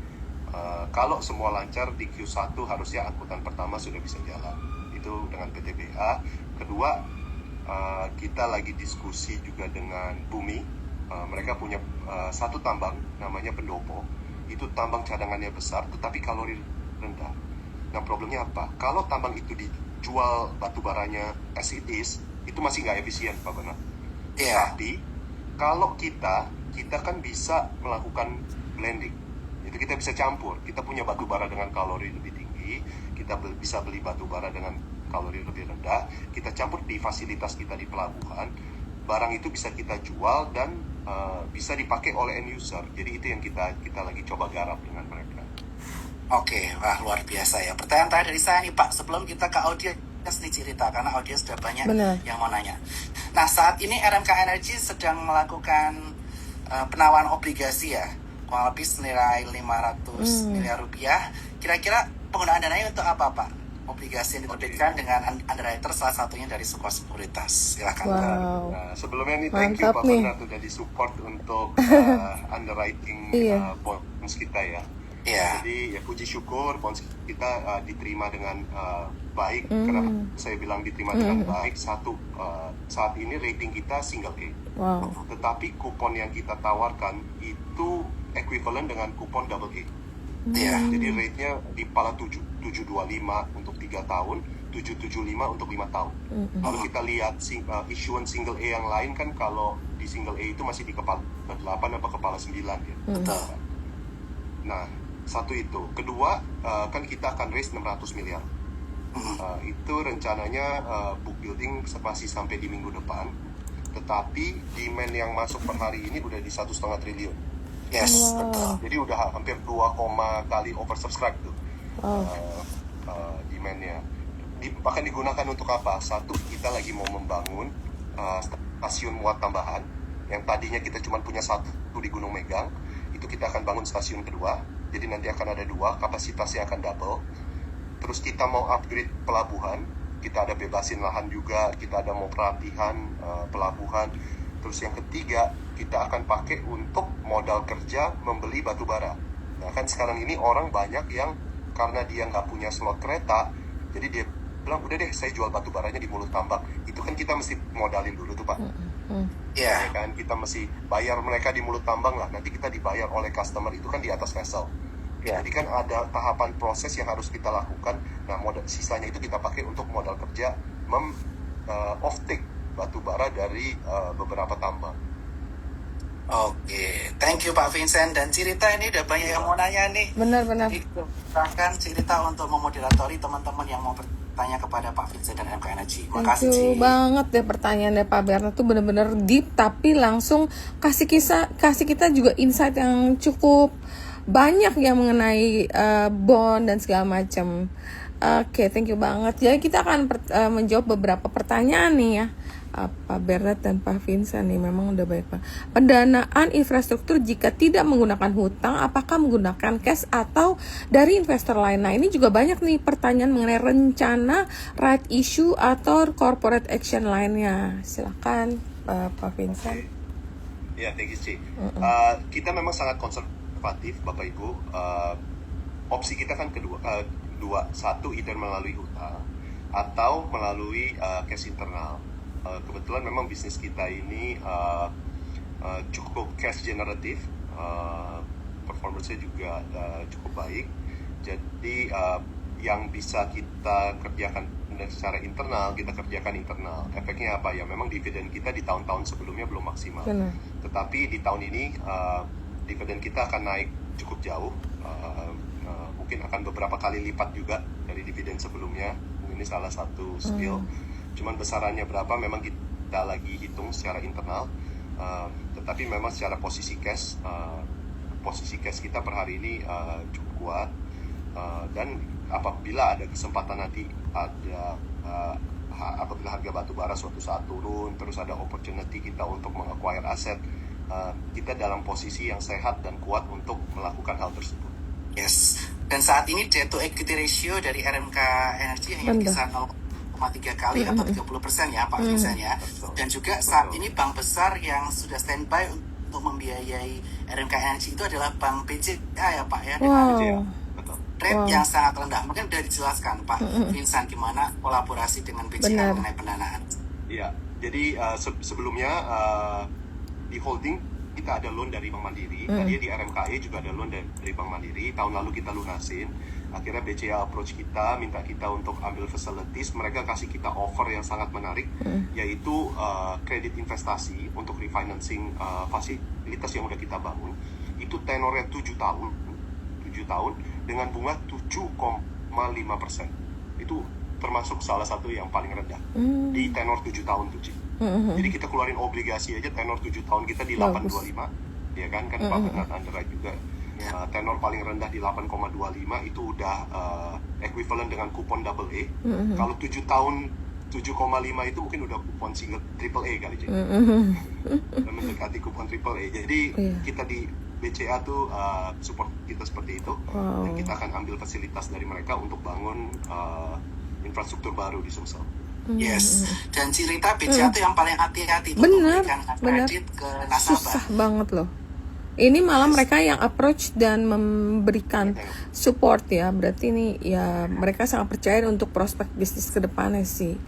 Kalau semua lancar di Q1 harusnya angkutan pertama sudah bisa jalan. Itu dengan PTBA. Kedua, kita lagi diskusi juga dengan Bumi. Mereka punya satu tambang namanya Pendopo. Itu tambang cadangannya besar tetapi kalori rendah. Nah, problemnya apa? Kalau tambang itu dijual batu baranya as it is, itu masih nggak efisien, Pak Benar. Tapi kalau kita kan bisa melakukan blending. Itu kita bisa campur. Kita punya batu bara dengan kalori lebih tinggi, kita bisa beli batu bara dengan kalori lebih rendah, kita campur di fasilitas kita di pelabuhan. Barang itu bisa kita jual dan bisa dipakai oleh end user. Jadi itu yang kita lagi coba garap dengan mereka. Wah, luar biasa ya. Pertanyaan terakhir dari saya nih Pak, sebelum kita ke audiens nih cerita, karena audiens sudah banyak yang mau nanya. Nah, saat ini RMK Energy sedang melakukan penawaran obligasi ya, kurang lebih senilai 500 miliar rupiah. Kira-kira penggunaan dananya untuk apa Pak? Obligasi yang diterbitkan dengan underwriter salah satunya dari Sukor Sekuritas. Silakan. Nah, sebelumnya nih thank you Pak Bernard sudah disupport untuk underwriting bonds kita ya. Jadi ya puji syukur bonds kita diterima dengan baik. Kenapa saya bilang diterima dengan baik? Satu, saat ini rating kita single A. Tetapi kupon yang kita tawarkan itu equivalent dengan kupon double A. Jadi rate-nya di pala 725 untuk 3 tahun, 775 untuk 5 tahun. Kalau kita lihat issuance single A yang lain kan, kalau di single A itu masih di kepala 8 atau kepala 9 ya. Betul. Nah, Satu itu. Kedua, kan kita akan raise 600 miliar. Itu rencananya book building masih sampai di minggu depan. Tetapi demand yang masuk per hari ini udah di 1,5 triliun. Yes, betul. Jadi udah hampir 2, kali oversubscribe tuh demandnya. Bahkan digunakan untuk apa? Satu, kita lagi mau membangun stasiun muat tambahan. Yang tadinya kita cuma punya satu di Gunung Megang. Itu kita akan bangun stasiun kedua. Jadi nanti akan ada 2, kapasitasnya akan double. Terus kita mau upgrade pelabuhan, kita ada bebasin lahan juga, kita ada mau pelatihan pelabuhan. Terus yang ketiga, kita akan pakai untuk modal kerja membeli batu bara. Nah kan sekarang ini orang banyak yang karena dia nggak punya slot kereta, jadi dia bilang udah deh saya jual batu baranya di mulut tambak. Itu kan kita mesti modalin dulu tuh Pak. Ya kan kita mesti bayar mereka di mulut tambang lah. Nanti kita dibayar oleh customer itu kan di atas vessel. Jadi kan ada tahapan proses yang harus kita lakukan. Nah, sisanya itu kita pakai untuk modal kerja off-take batu bara dari beberapa tambang. Oke, thank you Pak Vincent dan Cirita. Ini udah banyak yang mau nanya nih. Benar-benar. Silahkan Cirita untuk memoderatori teman-teman yang mau bertanya kepada Pak Vincent dan MK Energy. Thank Makasih you Ci. banget deh pertanyaannya Pak Bernard tuh bener-bener deep, tapi langsung kasih kita juga insight yang cukup banyak yang mengenai bond dan segala macam. Oke, thank you banget. Jadi kita akan menjawab beberapa pertanyaan nih ya. Pak Bernard dan Pak Vincent nih memang udah baik Pak. Pendanaan infrastruktur jika tidak menggunakan hutang, apakah menggunakan cash atau dari investor lain? Nah ini juga banyak nih pertanyaan mengenai rencana right issue atau corporate action lainnya. Silakan Pak Vincent. Ya, thank you Ci. Kita memang sangat konservatif Bapak Ibu. Opsi kita kan dua, satu either melalui hutang atau melalui cash internal. Kebetulan memang bisnis kita ini cukup cash generative, performance-nya juga cukup baik. Jadi yang bisa kita kerjakan secara internal, kita kerjakan internal. Efeknya apa ya? Memang dividen kita di tahun-tahun sebelumnya belum maksimal. Benar. Tetapi di tahun ini dividen kita akan naik cukup jauh. Mungkin akan beberapa kali lipat juga dari dividen sebelumnya. Ini salah satu skill. Cuman besarannya berapa memang kita lagi hitung secara internal. Tetapi memang secara posisi cash kita per hari ini cukup kuat. Dan apabila ada kesempatan nanti apabila harga batu bara suatu saat turun, terus ada opportunity kita untuk meng-acquire aset, kita dalam posisi yang sehat dan kuat untuk melakukan hal tersebut. Yes. Dan saat ini debt to equity ratio dari RMK Energy hanya kisar 0,3 kali atau 30% ya Pak Vincent ya. Dan juga saat ini bank besar yang sudah standby untuk membiayai RMK Energy itu adalah Bank BCA ya Pak ya, dengan rate yang sangat rendah. Mungkin sudah dijelaskan Pak Vincent gimana kolaborasi dengan BCA mengenai pendanaan. Iya, jadi sebelumnya di holding kita ada loan dari Bank Mandiri, tadi di RMKE juga ada loan dari Bank Mandiri, tahun lalu kita lunasin. Akhirnya BCA approach kita, minta kita untuk ambil facilities, mereka kasih kita offer yang sangat menarik, yaitu kredit investasi untuk refinancing fasilitas yang udah kita bangun. Itu tenornya 7 tahun dengan bunga 7,5%. Itu termasuk salah satu yang paling rendah di tenor 7 tahun tuh Ci. Jadi kita keluarin obligasi aja tenor 7 tahun kita di 8,25, ya kan Pak Bernard underwrite juga. Tenor paling rendah di 8,25 itu udah equivalent dengan kupon double A. Kalau 7 tahun 7,5 itu mungkin udah kupon triple A kali Ci. Mendekati kupon triple A. Jadi kita di BCA tuh support kita seperti itu. Dan kita akan ambil fasilitas dari mereka untuk bangun infrastruktur baru di Sumsel. Yes, dan Cirita BCA itu yang paling hati-hati untuk memberikan kredit ke nasabah. Susah banget loh. Ini malah mereka yang approach dan memberikan support ya. Berarti ini ya mereka sangat percaya untuk prospek bisnis ke depannya sih.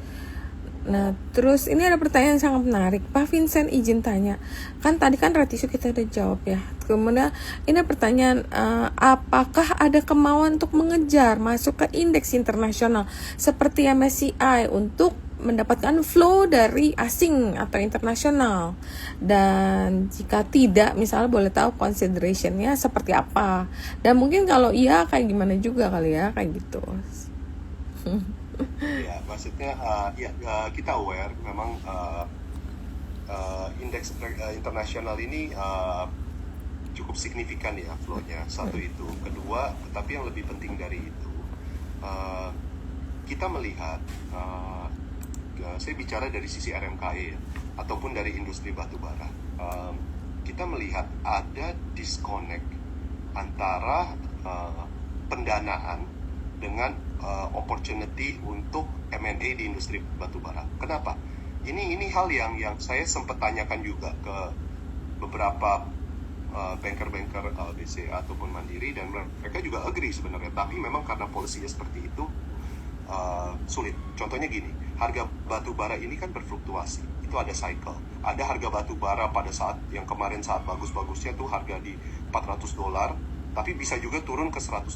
Nah, terus ini ada pertanyaan yang sangat menarik. Pak Vincent izin tanya. Kan tadi kan rate issue kita udah jawab ya. Kemudian ini pertanyaan, apakah ada kemauan untuk mengejar masuk ke indeks internasional seperti MSCI untuk mendapatkan flow dari asing atau internasional, dan jika tidak misalnya boleh tahu considerationnya seperti apa, dan mungkin kalau iya kayak gimana juga kali ya, kayak gitu. Ya, maksudnya kita aware memang indeks internasional ini cukup signifikan ya flow-nya. Satu itu. Kedua, tetapi yang lebih penting dari itu, kita melihat, saya bicara dari sisi RMKE ya, ataupun dari industri batubara. Kita melihat ada disconnect antara pendanaan dengan opportunity untuk M&A di industri batubara. Kenapa? Ini hal yang saya sempat tanyakan juga ke beberapa banker-banker LBC ataupun Mandiri, dan mereka juga agree sebenarnya. Tapi memang karena polisinya seperti itu, sulit. Contohnya gini, harga batu bara ini kan berfluktuasi. Itu ada cycle. Ada harga batu bara pada saat yang kemarin saat bagus-bagusnya tuh harga di $400, tapi bisa juga turun ke $100.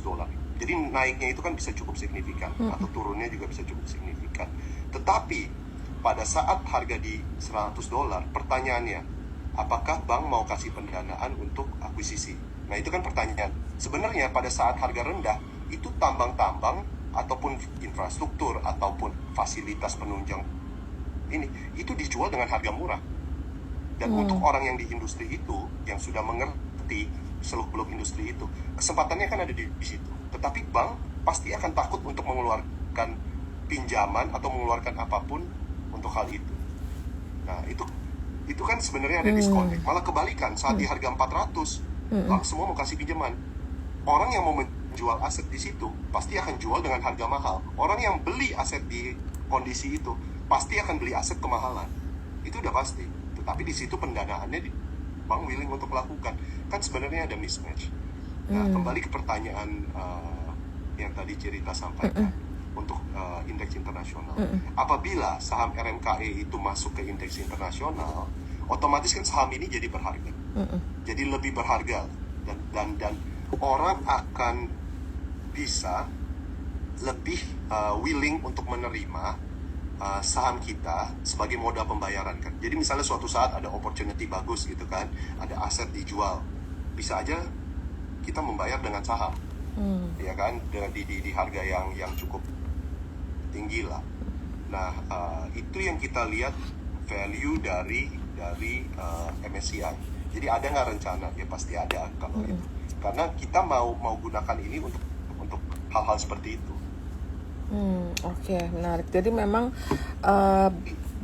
Jadi naiknya itu kan bisa cukup signifikan, atau turunnya juga bisa cukup signifikan. Tetapi pada saat harga di $100, pertanyaannya, apakah bank mau kasih pendanaan untuk akuisisi? Nah, itu kan pertanyaan. Sebenarnya pada saat harga rendah, itu tambang-tambang ataupun infrastruktur ataupun fasilitas penunjang ini itu dijual dengan harga murah. Dan untuk orang yang di industri itu, yang sudah mengerti seluk-beluk industri itu, kesempatannya kan ada di situ. Tetapi bank pasti akan takut untuk mengeluarkan pinjaman atau mengeluarkan apapun untuk hal itu. Nah, itu kan sebenarnya ada disconnect. Malah kebalikan, saat di harga 400, bank semua mau kasih pinjaman. Orang yang mau menjual aset di situ pasti akan jual dengan harga mahal. Orang yang beli aset di kondisi itu pasti akan beli aset kemahalan. Itu udah pasti. Tetapi di situ pendanaannya bank willing untuk melakukan. Kan sebenarnya ada mismatch. Nah, kembali ke pertanyaan yang tadi Cerita sampaikan untuk indeks internasional. Apabila saham RMKE itu masuk ke indeks internasional, otomatis kan saham ini jadi berharga. Jadi lebih berharga, dan orang akan bisa lebih willing untuk menerima saham kita sebagai moda pembayaran kan. Jadi misalnya suatu saat ada opportunity bagus gitu kan, ada aset dijual, bisa aja kita membayar dengan saham, ya kan, di harga yang cukup tinggi lah. Nah, itu yang kita lihat value dari MSCI. Jadi ada nggak rencana? Ya pasti ada kalau itu. Karena kita mau gunakan ini untuk hal-hal seperti itu. Oke, menarik. Jadi memang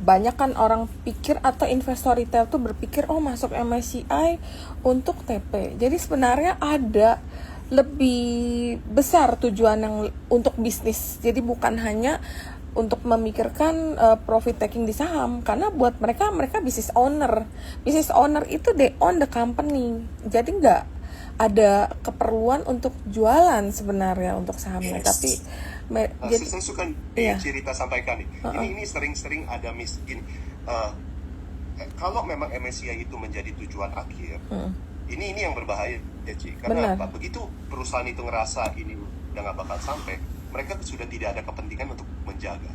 banyak kan orang pikir atau investor retail tuh berpikir, oh masuk MSCI untuk TP. Jadi sebenarnya ada lebih besar tujuan yang untuk bisnis. Jadi bukan hanya untuk memikirkan profit taking di saham, karena buat mereka business owner. Business owner itu they own the company. Jadi nggak ada keperluan untuk jualan sebenarnya untuk sahamnya. Yes. Tapi jadi saya suka Cerita sampaikan nih. Ini sering ada gini. Kalau memang MSCI itu menjadi tujuan akhir, ini yang berbahaya ya Ci. Karena apa? Begitu perusahaan itu ngerasa ini udah nggak bakal sampai, mereka sudah tidak ada kepentingan untuk menjaga.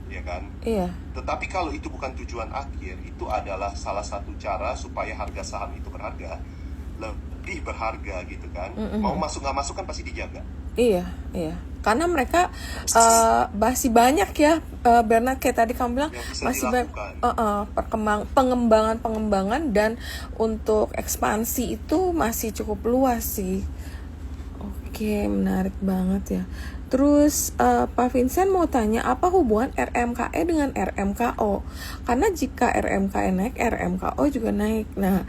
Ya kan? Iya. Tetapi kalau itu bukan tujuan akhir, itu adalah salah satu cara supaya harga saham itu berharga, lebih berharga gitu kan. Mau masuk nggak masuk kan pasti dijaga. Iya. Karena mereka masih banyak ya, Bernard, kayak tadi kamu bilang masih banyak pengembangan dan untuk ekspansi itu masih cukup luas sih. Oke, menarik banget ya. Terus Pak Vincent mau tanya, apa hubungan RMKE dengan RMKO? Karena jika RMKE naik, RMKO juga naik. Nah,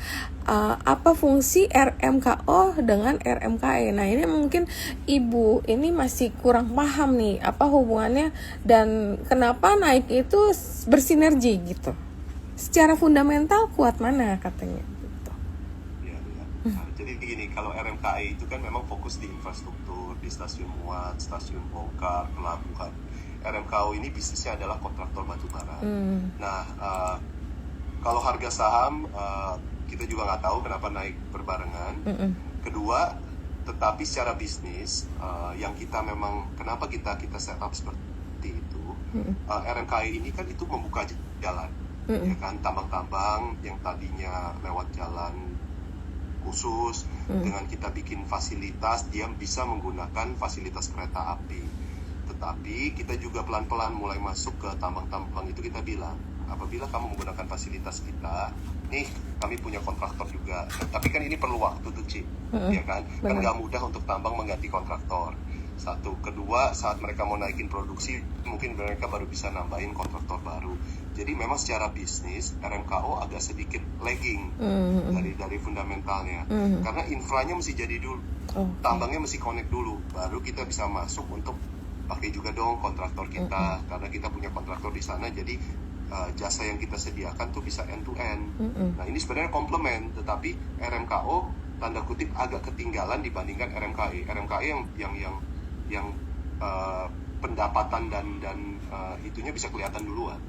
apa fungsi RMKO dengan RMKE? Nah, ini mungkin Ibu ini masih kurang paham nih, apa hubungannya dan kenapa naik itu bersinergi gitu. Secara fundamental kuat mana katanya? Jadi gini, kalau RMKI itu kan memang fokus di infrastruktur, di stasiun muat, stasiun bongkar, pelabuhan. RMKO ini bisnisnya adalah kontraktor batubara. Nah, kalau harga saham kita juga nggak tahu kenapa naik berbarengan. Kedua, tetapi secara bisnis yang kita memang kenapa kita set up seperti seperti itu, RMKI ini kan itu membuka jalan, ya kan, tambang-tambang yang tadinya lewat jalan khusus, dengan kita bikin fasilitas, dia bisa menggunakan fasilitas kereta api. Tetapi kita juga pelan-pelan mulai masuk ke tambang-tambang itu, kita bilang, apabila kamu menggunakan fasilitas kita, nih kami punya kontraktor juga, tapi kan ini perlu waktu tuh Ci, ya kan? Kan nggak mudah untuk tambang mengganti kontraktor. Satu, kedua, saat mereka mau naikin produksi, mungkin mereka baru bisa nambahin kontraktor baru. Jadi memang secara bisnis RMKO agak sedikit lagging dari fundamentalnya, karena infranya mesti jadi dulu, tambangnya mesti connect dulu, baru kita bisa masuk untuk pakai juga dong kontraktor kita, karena kita punya kontraktor di sana, jadi jasa yang kita sediakan tuh bisa end to end. Nah ini sebenarnya komplement, tetapi RMKO tanda kutip agak ketinggalan dibandingkan RMKI. RMKI yang pendapatan dan itunya bisa kelihatan duluan.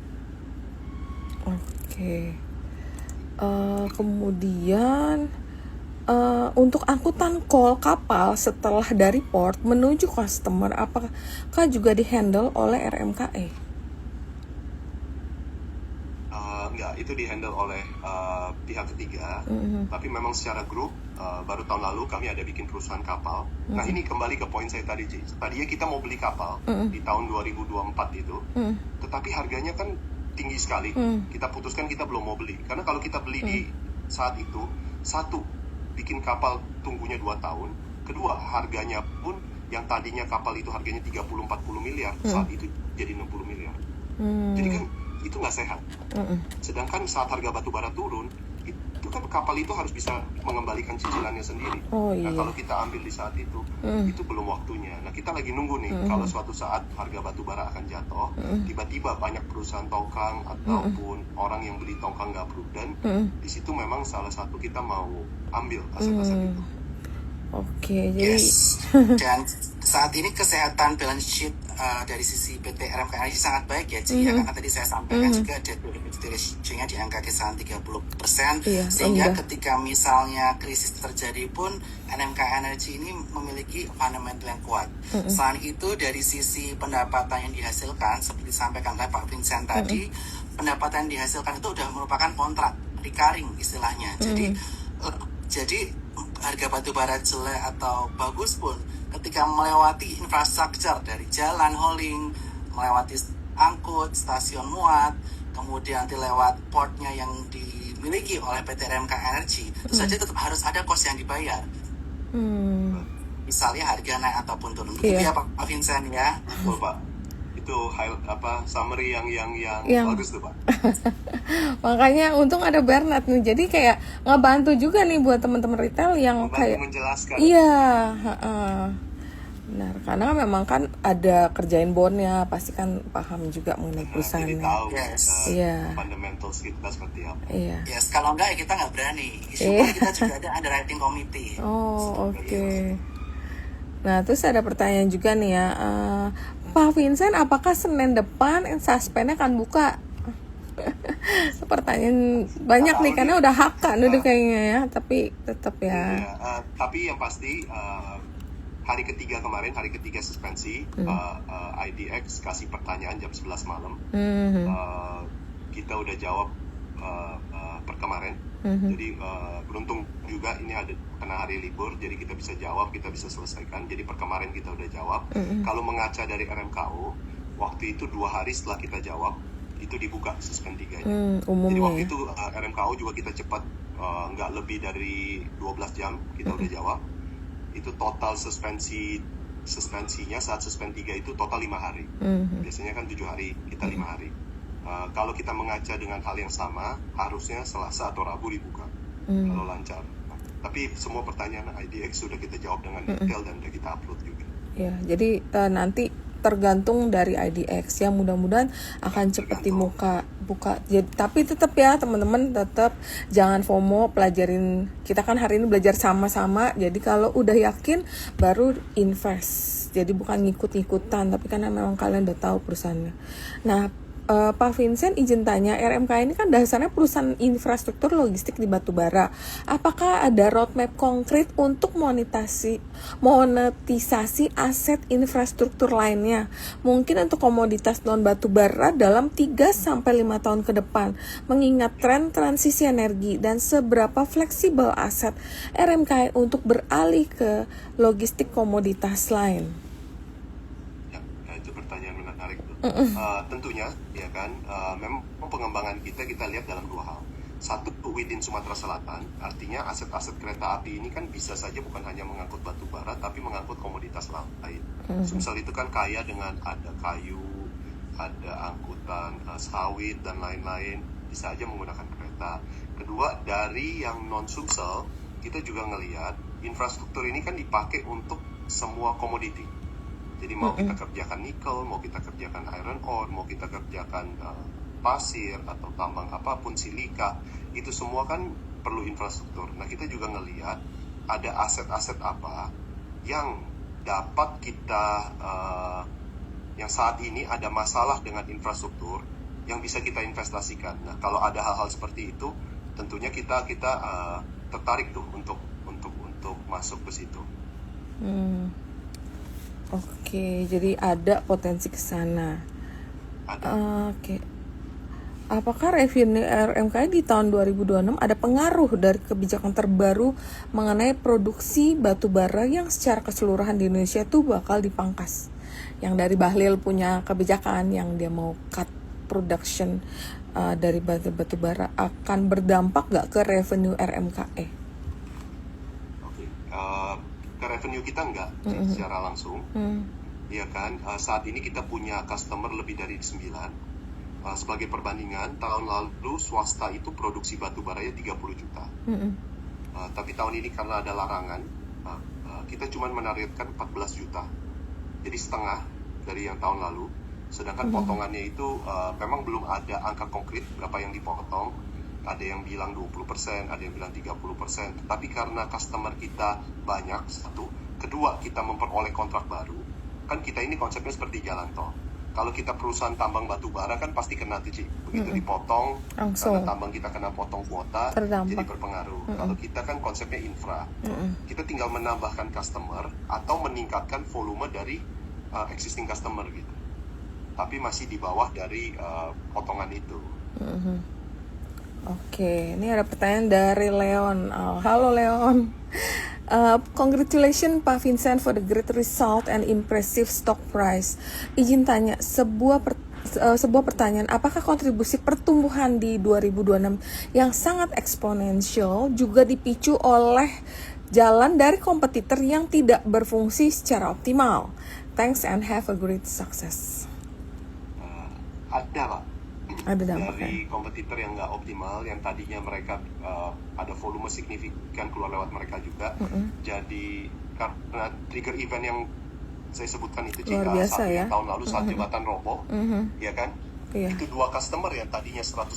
Oke. Kemudian untuk angkutan kapal setelah dari port menuju customer, apakah juga dihandle oleh RMKE? Enggak, itu dihandle oleh pihak ketiga, tapi memang secara grup, baru tahun lalu kami ada bikin perusahaan kapal. Nah ini kembali ke poin saya tadi, tadinya kita mau beli kapal di tahun 2024 itu, tetapi harganya kan tinggi sekali. Kita putuskan kita belum mau beli, karena kalau kita beli di saat itu, satu, bikin kapal tunggunya 2 tahun, kedua, harganya pun yang tadinya kapal itu harganya 30-40 miliar, saat itu jadi 60 miliar. Jadi kan itu nggak sehat. Sedangkan saat harga batu bara turun, itu kan kapal itu harus bisa mengembalikan cicilannya sendiri. Nah kalau kita ambil di saat itu belum waktunya. Nah kita lagi nunggu nih, kalau suatu saat harga batu bara akan jatuh, tiba-tiba banyak perusahaan tongkang ataupun orang yang beli tongkang nggak prudent, di situ memang salah satu kita mau ambil aset-aset itu. Oke, jadi dan saat ini kesehatan balance sheet dari sisi PT RMK Energy sangat baik ya Ci, ya, karena tadi saya sampaikan juga debt to equity ratio-nya di angka kisaran 30%, sehingga ketika misalnya krisis terjadi pun RMK Energy ini memiliki fundamental yang kuat. Selain itu dari sisi pendapatan yang dihasilkan, seperti disampaikan oleh Pak Vincent tadi, pendapatan yang dihasilkan itu sudah merupakan kontrak recurring istilahnya. Jadi harga batu bara jelek atau bagus pun, ketika melewati infrastruktur dari jalan hauling, melewati angkut, stasiun muat, kemudian nanti lewat portnya yang dimiliki oleh PT RMK Energy, tentu saja tetap harus ada cost yang dibayar. Misalnya harga naik ataupun turun. Begitu ya Pak Vincent ya. Betul Pak. Itu summary yang bagus tuh Pak. Makanya untung ada Bernard nih, jadi kayak ngebantu juga nih buat teman-teman retail yang membantu kayak menjelaskan. Iya, benar, karena memang kan ada kerjain bondnya, pasti kan paham juga mengenai perusahaannya. Jadi tahu fundamentals kita seperti apa. Yes, kalau enggak ya kita nggak berani. Kita juga ada underwriting committee. Oke. Nah, terus ada pertanyaan juga nih ya, Pak Vincent, apakah Senin depan suspendnya akan buka? Pertanyaan banyak nih, karena udah hak kan udah kayaknya ya, tapi tetap ya. Tapi yang pasti hari ketiga suspensi, IDX kasih pertanyaan jam 11 malam. Kita udah jawab per kemarin. Jadi beruntung juga ini ada kena hari libur, jadi kita bisa jawab, kita bisa selesaikan. Jadi per kemarin kita udah jawab. Kalau mengaca dari RMKO, waktu itu 2 hari setelah kita jawab, itu dibuka suspend 3-nya. Jadi waktu itu RMKO juga kita cepat, nggak lebih dari 12 jam kita udah jawab. Itu total suspensinya saat suspend 3 itu total 5 hari. Biasanya kan 7 hari, kita 5 hari. Kalau kita mengaca dengan hal yang sama, harusnya Selasa atau Rabu dibuka kalau lancar. Tapi semua pertanyaan IDX sudah kita jawab dengan detail dan sudah kita upload juga. Ya, jadi nanti tergantung dari IDX ya, mudah-mudahan akan cepat buka. Jadi, tapi tetap ya teman-teman, tetap jangan FOMO, pelajarin. Kita kan hari ini belajar sama-sama. Jadi kalau udah yakin baru invest. Jadi bukan ngikut-ngikutan, tapi karena memang kalian udah tahu perusahaannya. Nah, Pak Vincent, izin tanya, RMK ini kan dasarnya perusahaan infrastruktur logistik di batubara. Apakah ada roadmap konkret untuk monetisasi aset infrastruktur lainnya? Mungkin untuk komoditas non batubara dalam 3-5 tahun ke depan, mengingat tren transisi energi dan seberapa fleksibel aset RMK untuk beralih ke logistik komoditas lain. Ya, itu pertanyaan menarik tuh. Tentunya, ya kan, memang pengembangan kita lihat dalam dua hal. Satu, within Sumatera Selatan, artinya aset-aset kereta api ini kan bisa saja bukan hanya mengangkut batu bara, tapi mengangkut komoditas lain. Sumsel itu kan kaya dengan ada kayu, ada angkutan sawit dan lain-lain, bisa aja menggunakan kereta. Kedua, dari yang non Sumsel, kita juga ngelihat infrastruktur ini kan dipakai untuk semua komoditi. Jadi mau kita kerjakan nikel, mau kita kerjakan iron ore, mau kita kerjakan pasir atau tambang apapun, silika, itu semua kan perlu infrastruktur. Nah, kita juga ngelihat ada aset-aset apa yang dapat kita, yang saat ini ada masalah dengan infrastruktur yang bisa kita investasikan. Nah, kalau ada hal-hal seperti itu, tentunya kita tertarik tuh untuk masuk ke situ. Oke, jadi ada potensi ke sana. Oke. Apakah revenue RMK di tahun 2026 ada pengaruh dari kebijakan terbaru mengenai produksi batu bara yang secara keseluruhan di Indonesia itu bakal dipangkas? Yang dari Bahlil punya kebijakan yang dia mau cut production dari batu bara, akan berdampak gak ke revenue RMKE? Oke, ke revenue kita enggak secara langsung. Iya kan, saat ini kita punya customer lebih dari 9. Sebagai perbandingan, tahun lalu swasta itu produksi batu baranya 30 juta. Tapi tahun ini karena ada larangan, kita cuma menargetkan 14 juta. Jadi setengah dari yang tahun lalu. Sedangkan potongannya itu memang belum ada angka konkret berapa yang dipotong. Ada yang bilang 20%, ada yang bilang 30%. Tapi karena customer kita banyak, satu. Kedua, kita memperoleh kontrak baru. Kan kita ini konsepnya seperti jalan tol. Kalau kita perusahaan tambang batu bara kan pasti kena tuh, Ci. Begitu dipotong, langsung. karena tambang kita kena potong kuota, Terdampak. jadi berpengaruh. Kalau kita kan konsepnya infra. Kita tinggal menambahkan customer atau meningkatkan volume dari existing customer gitu. Tapi masih di bawah dari potongan itu. Oke, ini ada pertanyaan dari Leon. Halo Leon. Congratulations Pak Vincent for the great result and impressive stock price. Izin tanya sebuah pertanyaan, apakah kontribusi pertumbuhan di 2026 yang sangat eksponensial juga dipicu oleh jalan dari kompetitor yang tidak berfungsi secara optimal? Thanks and have a great success. Ada, Pak. Ada dampaknya. Dari kompetitor yang nggak optimal, yang tadinya mereka ada volume signifikan keluar lewat mereka juga. Jadi karena trigger event yang saya sebutkan itu Luar biasa ya. tahun lalu saat jembatan roboh, ya kan? Iya. Itu dua customer yang tadinya 100%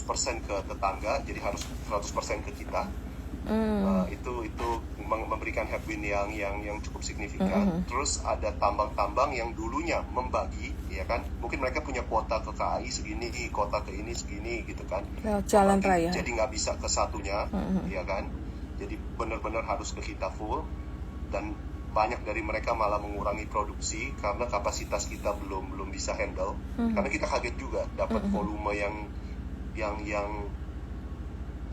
ke tetangga, jadi harus 100% ke kita. Itu memberikan headwind yang cukup signifikan. Terus ada tambang-tambang yang dulunya membagi, ya kan? Mungkin mereka punya kuota ke KAI segini, kuota ke ini segini, gitu kan? Jalan raya. Jadi nggak bisa ke satunya, ya kan? Jadi benar-benar harus ke kita full. Dan banyak dari mereka malah mengurangi produksi karena kapasitas kita belum bisa handle. Karena kita kaget juga dapat volume yang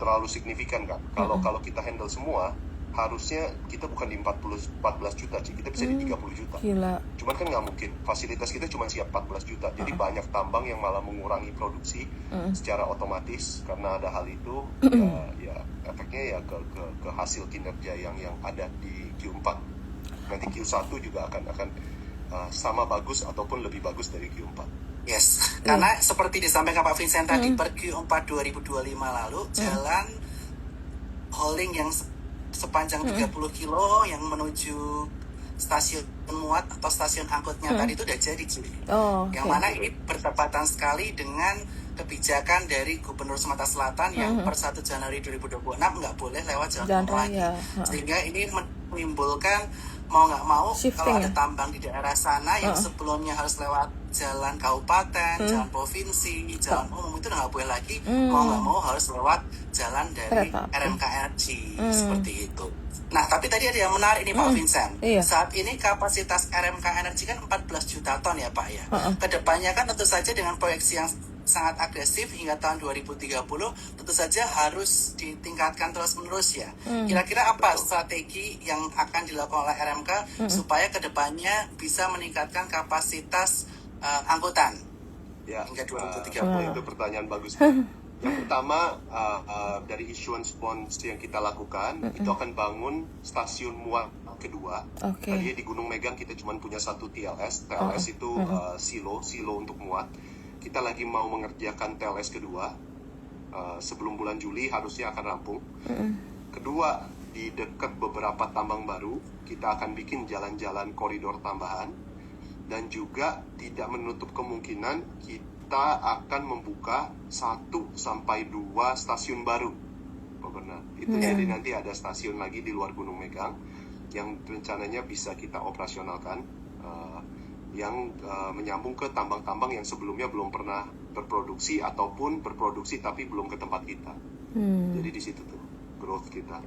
terlalu signifikan kan. Kalau kita handle semua, harusnya kita bukan di 14 juta, kita bisa di 30 juta. Gila. Cuman kan nggak mungkin, fasilitas kita cuma siap 14 juta. Jadi banyak tambang yang malah mengurangi produksi secara otomatis karena ada hal itu. ya efeknya ya ke hasil kinerja yang ada di Q4. Nanti Q1 juga akan sama bagus ataupun lebih bagus dari Q4. Yes, karena seperti disampaikan Pak Vincent tadi, per Q4 2025 lalu, jalan hauling yang sepanjang 30 kilo yang menuju stasiun muat atau stasiun angkutnya tadi itu udah jadi, Ci. Yang mana ini bertepatan sekali dengan kebijakan dari Gubernur Sumatera Selatan yang per 1 Januari 2026 nggak boleh lewat jalan tol lagi. Sehingga ini menimbulkan mau nggak mau shifting, kalau ada tambang di daerah sana yang sebelumnya harus lewat jalan kabupaten, jalan provinsi, jalan umum itu nggak boleh lagi, mau nggak mau harus lewat jalan dari Kereta api. RMK Energy seperti itu. Nah, tapi tadi ada yang menarik nih Pak Vincent. Iya. Saat ini kapasitas RMK Energy kan 14 juta ton ya Pak ya. Kedepannya kan tentu saja dengan proyeksi yang sangat agresif hingga tahun 2030 tentu saja harus ditingkatkan terus-menerus ya. Kira-kira apa strategi yang akan dilakukan oleh RMK supaya kedepannya bisa meningkatkan kapasitas angkutan Ya, hingga 2030? itu pertanyaan bagus. Yang pertama, dari issuance bonds yang kita lakukan, itu akan bangun stasiun muat kedua. Oke. Tadi di Gunung Megang kita cuma punya satu TLS. TLS itu silo untuk muat. Kita lagi mau mengerjakan TLS kedua. Sebelum bulan Juli harusnya akan rampung. Kedua, di dekat beberapa tambang baru, kita akan bikin jalan-jalan koridor tambahan. Dan juga tidak menutup kemungkinan kita akan membuka 1 sampai 2 stasiun baru. Benar. Itu jadi nanti ada stasiun lagi di luar Gunung Megang yang rencananya bisa kita operasionalkan, yang menyambung ke tambang-tambang yang sebelumnya belum pernah berproduksi ataupun berproduksi tapi belum ke tempat kita. Jadi di situ tuh growth kita.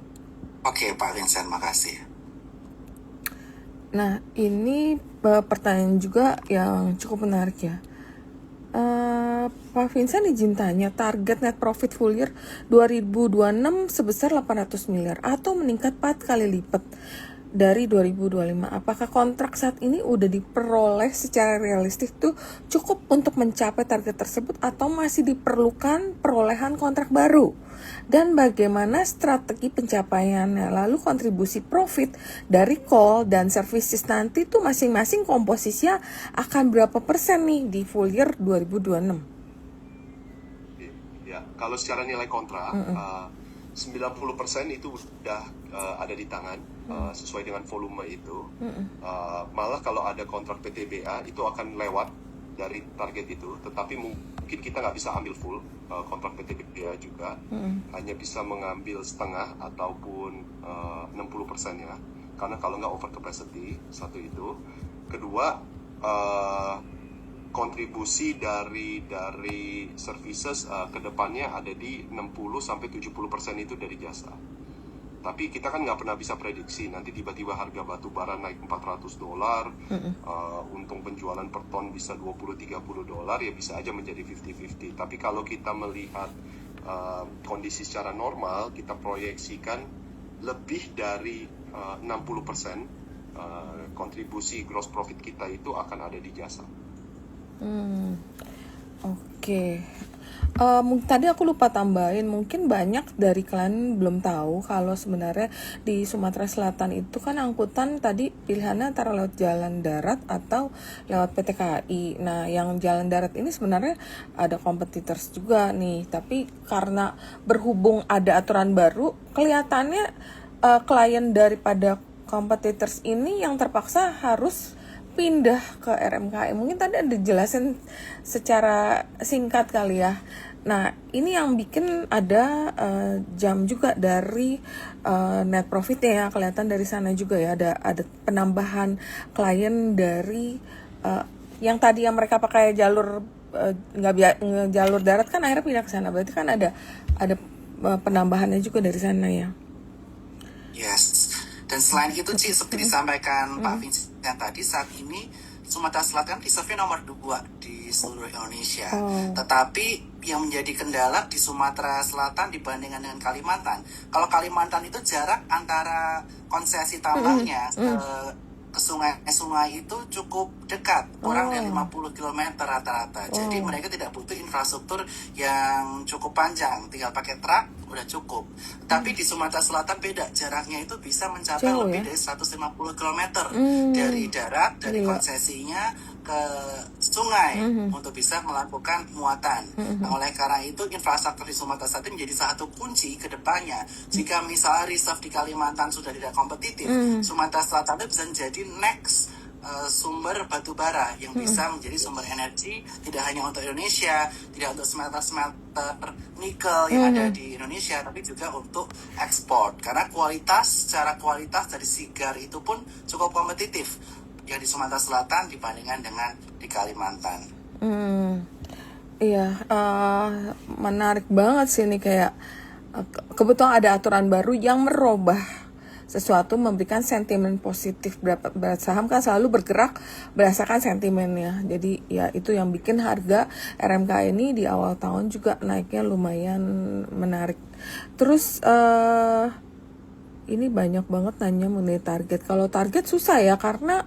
Oke Pak Vincent, makasih. Nah, ini pertanyaan juga yang cukup menarik ya. Pak Vincent izin tanya, target net profit full year 2026 sebesar 800 miliar atau meningkat 4 kali lipat dari 2025. Apakah kontrak saat ini udah diperoleh secara realistis tuh cukup untuk mencapai target tersebut atau masih diperlukan perolehan kontrak baru? Dan bagaimana strategi pencapaiannya? Lalu kontribusi profit dari coal dan services nanti tuh masing-masing komposisinya akan berapa persen nih di full year 2026? Ya, kalau secara nilai kontrak 90% itu udah ada di tangan sesuai dengan volume itu. Malah kalau ada kontrak PTBA itu akan lewat dari target itu, tetapi mungkin kita nggak bisa ambil full kontrak PTBA juga, hanya bisa mengambil setengah ataupun 60% ya, karena kalau nggak over capacity. Satu itu. Kedua, kontribusi dari services kedepannya ada di 60-70% itu dari jasa. Tapi kita kan nggak pernah bisa prediksi nanti tiba-tiba harga batu bara naik $400, untung penjualan per ton bisa $20-30, ya bisa aja menjadi 50-50. Tapi kalau kita melihat kondisi secara normal, kita proyeksikan lebih dari 60% kontribusi gross profit kita itu akan ada di jasa. Oke. Tadi aku lupa tambahin, mungkin banyak dari kalian belum tahu kalau sebenarnya di Sumatera Selatan itu kan angkutan tadi pilihannya antara lewat jalan darat atau lewat PT KAI. Nah, yang jalan darat ini sebenarnya ada competitors juga nih, tapi karena berhubung ada aturan baru, kelihatannya klien daripada competitors ini yang terpaksa harus pindah ke RMKI. Mungkin tadi ada jelasin secara singkat kali ya. Nah, ini yang bikin ada jam juga dari net profitnya ya, kelihatan dari sana juga ya, ada penambahan klien dari yang tadi yang mereka pakai jalur jalur darat kan akhirnya pindah ke sana. Berarti kan ada penambahannya juga dari sana ya. Yes. Dan selain itu Ci, seperti disampaikan Pak Vincent tadi, saat ini Sumatera Selatan reserve-nya nomor 2 di seluruh Indonesia. Tetapi yang menjadi kendala di Sumatera Selatan dibandingkan dengan Kalimantan, kalau Kalimantan itu jarak antara konsesi tambangnya ke sungai itu cukup dekat, kurang dari 50 km rata-rata. Jadi mereka tidak butuh infrastruktur yang cukup panjang, tinggal pakai truk udah cukup. Tapi di Sumatera Selatan beda, jaraknya itu bisa mencapai jauh, lebih ya? dari 150 km dari darat, dari konsesinya ke sungai untuk bisa melakukan muatan. Nah, oleh karena itu infrastruktur di Sumatera Selatan menjadi satu kunci ke depannya. Jika misalnya reserve di Kalimantan sudah tidak kompetitif, Sumatera Selatan itu bisa menjadi next sumber batu bara yang bisa menjadi sumber energi tidak hanya untuk Indonesia, tidak untuk smelter nikel yang ada di Indonesia, tapi juga untuk ekspor. Karena secara kualitas dari Sigar itu pun cukup kompetitif. yang di Sumatera Selatan dibandingkan dengan di Kalimantan. Iya, menarik banget sih ini kayak kebetulan ada aturan baru yang merubah sesuatu, memberikan sentimen positif. Berat saham kan selalu bergerak berdasarkan sentimennya. Jadi ya itu yang bikin harga RMK ini di awal tahun juga naiknya lumayan menarik. Terus ini banyak banget nanya mengenai target. Kalau target susah ya karena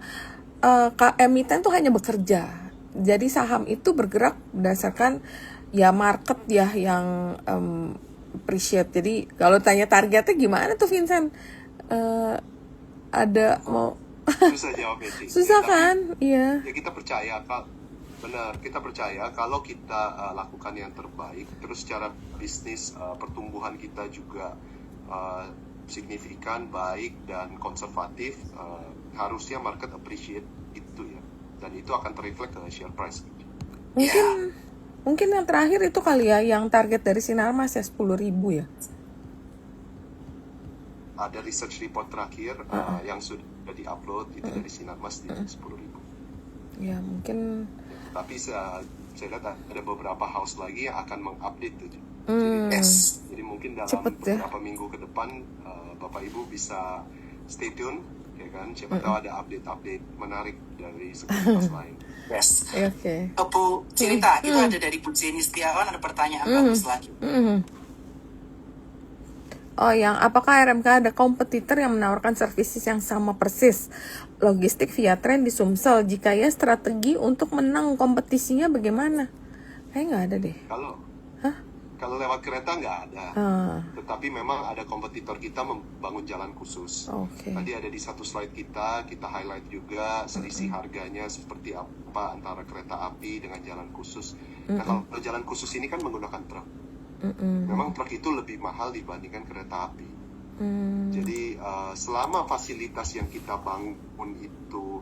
emiten tuh hanya bekerja. Jadi saham itu bergerak berdasarkan ya market ya yang appreciate. Jadi kalau tanya targetnya gimana tuh Vincent? Ada mau Susah jawabnya sih. susah Ya, kan? tapi Iya. ya kita percaya benar, kita percaya kalau kita lakukan yang terbaik, terus secara bisnis pertumbuhan kita juga signifikan, baik dan konservatif, harusnya market appreciate itu ya, dan itu akan terreflect ke share price. Mungkin yang terakhir itu kali ya, yang target dari Sinarmas ya 10.000 ya. Ada research report terakhir yang sudah di-upload itu dari Sinarmas di 10.000. Ya mungkin. Tapi saya lihat ada beberapa house lagi yang akan mengupdate itu. Yes. Jadi mungkin dalam Cepet ya. beberapa minggu ke depan Bapak Ibu bisa stay tune, ya kan? Siapa tahu ada update-update menarik dari sekuritas lain. Yes. Oke. Bu Cirita, itu ada dari Bu Jenny Setiawan, ada pertanyaan bagus lagi. Oh, yang apakah RMK ada kompetitor yang menawarkan services yang sama persis logistik via tren di Sumsel? Jika ya, strategi untuk menang kompetisinya bagaimana? Kayaknya nggak ada deh. Kalau lewat kereta nggak ada, tetapi memang ada kompetitor kita membangun jalan khusus. Oke. Tadi ada di satu slide kita highlight juga selisih harganya seperti apa antara kereta api dengan jalan khusus. Nah, kalau jalan khusus ini kan menggunakan truk. Memang truk itu lebih mahal dibandingkan kereta api. Jadi selama fasilitas yang kita bangun itu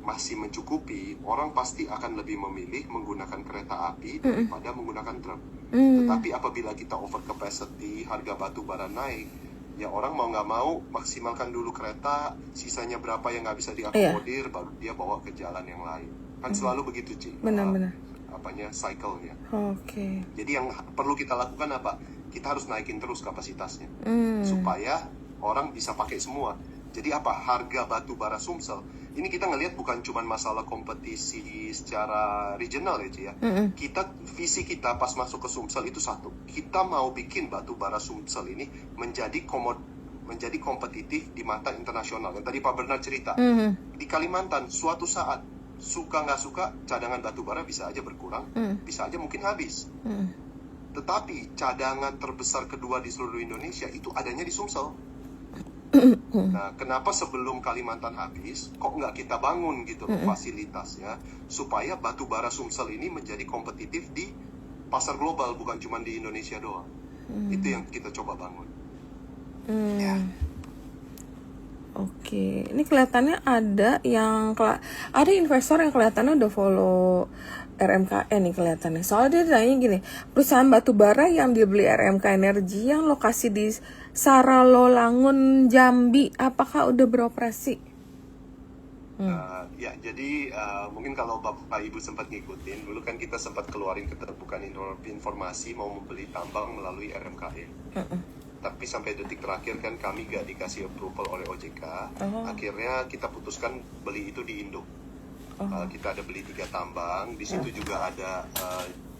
masih mencukupi, orang pasti akan lebih memilih menggunakan kereta api daripada menggunakan truk. Tetapi apabila kita over capacity, harga batu bara naik, ya orang mau nggak mau maksimalkan dulu kereta, sisanya berapa yang nggak bisa diakomodir, baru dia bawa ke jalan yang lain. Kan selalu begitu, Ci. Benar-benar. Cycle-nya. Oke. Jadi yang perlu kita lakukan apa? Kita harus naikin terus kapasitasnya supaya orang bisa pakai semua. Jadi apa? Harga batu bara Sumsel ini kita ngelihat bukan cuma masalah kompetisi secara regional ya, Ci ya. Visi kita pas masuk ke Sumsel itu satu. Kita mau bikin batu bara Sumsel ini menjadi kompetitif di mata internasional. Yang tadi Pak Bernard cerita. Di Kalimantan suatu saat suka nggak suka cadangan batu bara bisa aja berkurang, bisa aja mungkin habis. Tetapi cadangan terbesar kedua di seluruh Indonesia itu adanya di Sumsel. Nah, kenapa sebelum Kalimantan habis, kok nggak kita bangun gitu fasilitasnya supaya batu bara Sumsel ini menjadi kompetitif di pasar global, bukan cuma di Indonesia doang. Itu yang kita coba bangun. Ya. Oke, ini kelihatannya ada investor yang kelihatannya udah follow RMKN nih kelihatannya. Soalnya dia tanya gini, perusahaan batubara yang dibeli RMK Energi yang lokasi di Saralolangun, Jambi, apakah udah beroperasi? Ya, jadi mungkin kalau Bapak Ibu sempat ngikutin, dulu kan kita sempat keluarin keterbukaan informasi mau membeli tambang melalui RMKN. Tapi sampai detik terakhir kan kami gak dikasih approval oleh OJK. Akhirnya kita putuskan beli itu di Indo. Kita ada beli 3 tambang. Di situ juga ada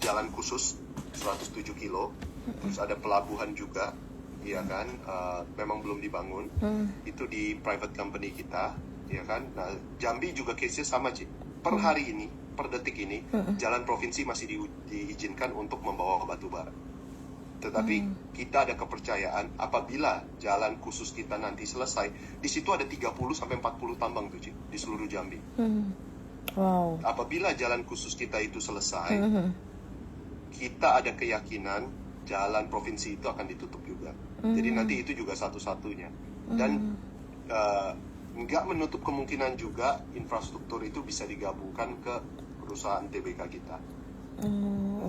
jalan khusus 107 kilo. Terus ada pelabuhan juga, ya kan? Memang belum dibangun. Itu di private company kita, ya kan? Nah, Jambi juga case-nya sama, Ci. Per hari ini, per detik ini, jalan provinsi masih diizinkan untuk membawa batu bara. Tetapi kita ada kepercayaan apabila jalan khusus kita nanti selesai, di situ ada 30-40 tambang tuh, Ci, di seluruh Jambi. Wow. Apabila jalan khusus kita itu selesai, kita ada keyakinan jalan provinsi itu akan ditutup juga. Jadi nanti itu juga satu-satunya. Dan nggak menutup kemungkinan juga infrastruktur itu bisa digabungkan ke perusahaan TBK kita.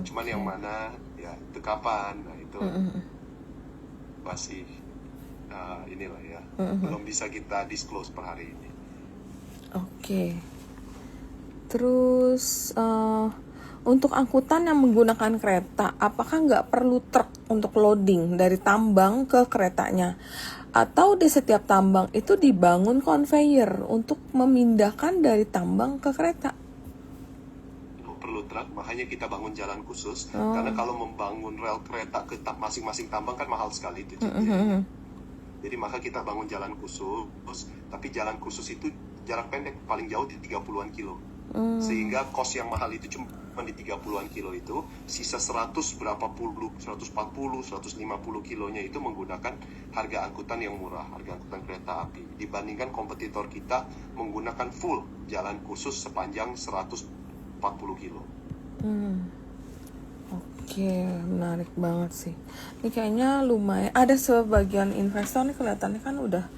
Cuman yang mana ya itu kapan? Nah itu masih inilah ya, belum bisa kita disclose per hari ini. Oke. Terus untuk angkutan yang menggunakan kereta, apakah nggak perlu truk untuk loading dari tambang ke keretanya? Atau di setiap tambang itu dibangun conveyor untuk memindahkan dari tambang ke kereta? Perlu truk, makanya kita bangun jalan khusus. Karena kalau membangun rel kereta ke masing-masing tambang kan mahal sekali itu. Jadi maka kita bangun jalan khusus, tapi jalan khusus itu jarak pendek, paling jauh di 30-an kilo. Sehingga cost yang mahal itu cuma di 30-an kilo itu, sisa 100 berapa puluh, 140, 150 kilonya itu menggunakan harga angkutan yang murah, harga angkutan kereta api. Dibandingkan kompetitor kita menggunakan full jalan khusus sepanjang 140 kilo. Oke, menarik banget sih. Ini kayaknya lumayan. Ada sebagian investor nih kelihatannya kan udah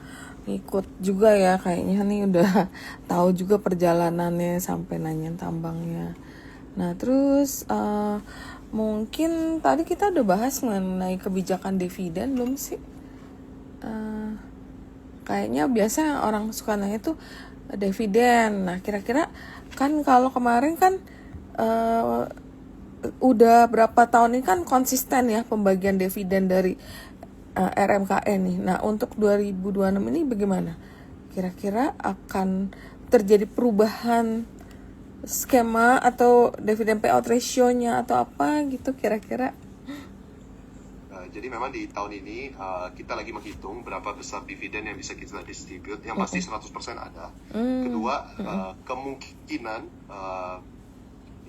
ngikut juga ya, kayaknya nih udah tahu juga perjalanannya sampai nanyain tambangnya. Nah terus mungkin tadi kita udah bahas mengenai kebijakan dividen belum sih? Kayaknya biasa orang suka nanya tuh dividen. Nah kira-kira kan kalau kemarin kan udah berapa tahun ini kan konsisten ya pembagian dividen dari RMKN nih. Nah untuk 2026 ini bagaimana? Kira-kira akan terjadi perubahan skema atau dividen payout ratio-nya atau apa gitu kira-kira? Jadi memang di tahun ini kita lagi menghitung berapa besar dividen yang bisa kita distribute. Yang pasti 100% ada. Kedua, kemungkinan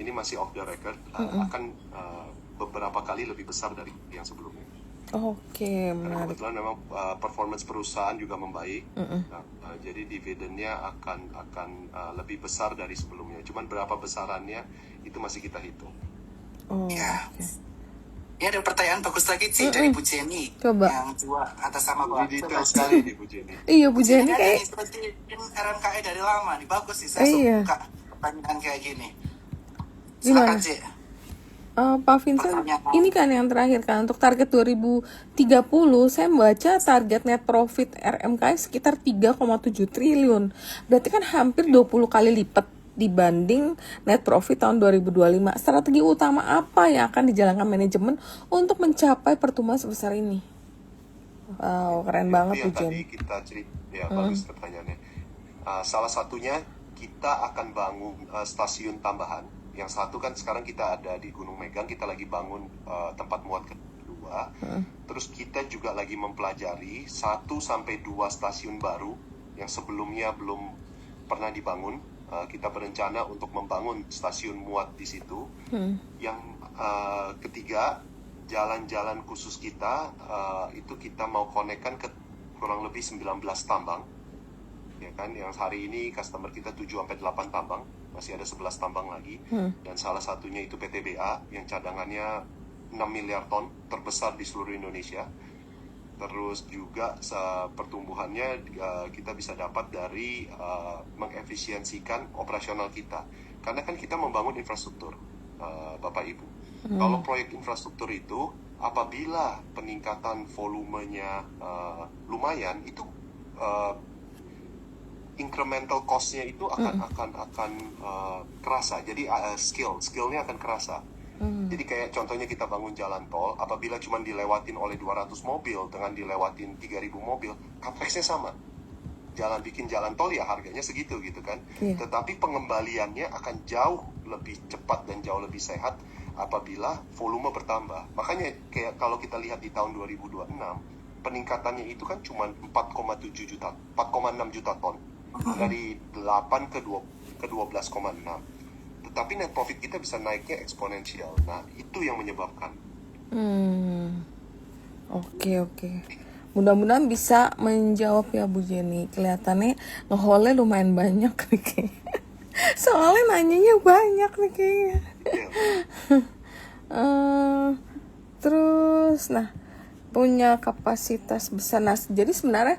ini masih off the record, akan beberapa kali lebih besar dari yang sebelumnya. Oke, Karena menarik. kebetulan memang performance perusahaan juga membaik. Jadi dividennya akan lebih besar dari sebelumnya. Cuman berapa besarannya itu masih kita hitung. Oh, Ya. oke. Ini ada pertanyaan bagus lagi sih dari Bu Jenny. Coba. Yang dua atas sama Bu. Lebih detail sekali nih Bu Jenny. Iya Bu Jenny Ini kayak seperti RMKE dari lama nih, bagus sih. Saya Iya. suka pertanyaan kayak gini. Gimana? Silakan Cik. Pak Vincent, ini kan yang terakhir kan untuk target 2030 saya membaca target net profit RMKI sekitar 3,7 triliun. Berarti kan hampir 20 kali lipat dibanding net profit tahun 2025. Strategi utama apa yang akan dijalankan manajemen untuk mencapai pertumbuhan sebesar ini? Wow, keren banget Bu Itu yang Jen. tadi kita cerita, ya bagus pertanyaannya. Salah satunya kita akan bangun stasiun tambahan. Yang satu kan sekarang kita ada di Gunung Megang, kita lagi bangun tempat muat kedua. Terus kita juga lagi mempelajari 1 sampai 2 stasiun baru yang sebelumnya belum pernah dibangun. Kita berencana untuk membangun stasiun muat di situ. Yang ketiga, jalan-jalan khusus kita itu kita mau konekkan ke kurang lebih 19 tambang. Ya kan, yang hari ini customer kita 7-8 tambang, masih ada 11 tambang lagi, dan salah satunya itu PTBA yang cadangannya 6 miliar ton, terbesar di seluruh Indonesia. Terus juga pertumbuhannya kita bisa dapat dari mengefisiensikan operasional kita, karena kan kita membangun infrastruktur, Bapak Ibu. Kalau proyek infrastruktur itu apabila peningkatan volumenya lumayan, itu incremental cost-nya itu akan kerasa. Jadi skillnya akan kerasa. Jadi kayak contohnya kita bangun jalan tol, apabila cuma dilewatin oleh 200 mobil dengan dilewatin 3.000 mobil, capex-nya sama. Bikin jalan tol ya harganya segitu gitu kan. Tetapi pengembaliannya akan jauh lebih cepat dan jauh lebih sehat apabila volume bertambah. Makanya kayak kalau kita lihat di tahun 2026, peningkatannya itu kan cuma 4,6 juta ton. Dari 8 ke 12,6. Tetapi net profit kita bisa naiknya eksponensial. Nah, itu yang menyebabkan. Oke. Mudah-mudahan bisa menjawab ya Bu Jenny. Kelihatannya ngeholnya lumayan banyak nih kayaknya. Soalnya nanyanya banyak nih kayaknya. Terus, nah punya kapasitas besar. Nah, jadi sebenarnya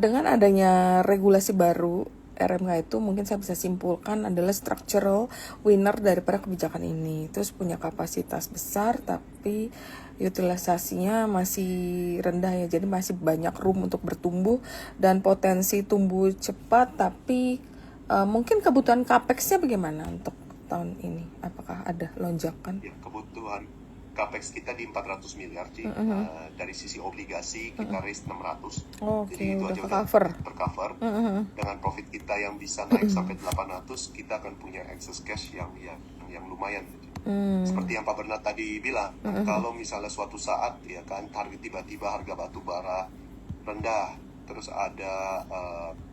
dengan adanya regulasi baru RMK itu mungkin saya bisa simpulkan adalah structural winner daripada kebijakan ini. Terus punya kapasitas besar tapi utilisasinya masih rendah ya. Jadi masih banyak room untuk bertumbuh dan potensi tumbuh cepat tapi Mungkin kebutuhan capex-nya bagaimana untuk tahun ini? Apakah ada lonjakan? Ya, kebutuhan capex kita di 400 miliar, Ci. Dari sisi obligasi kita raise 600. Oke, Jadi itu udah aja cover. tercover. Dengan profit kita yang bisa naik sampai 800, kita akan punya excess cash yang lumayan. Seperti yang Pak Bernard tadi bilang, kalau misalnya suatu saat ya kan target tiba-tiba harga batu bara rendah, terus ada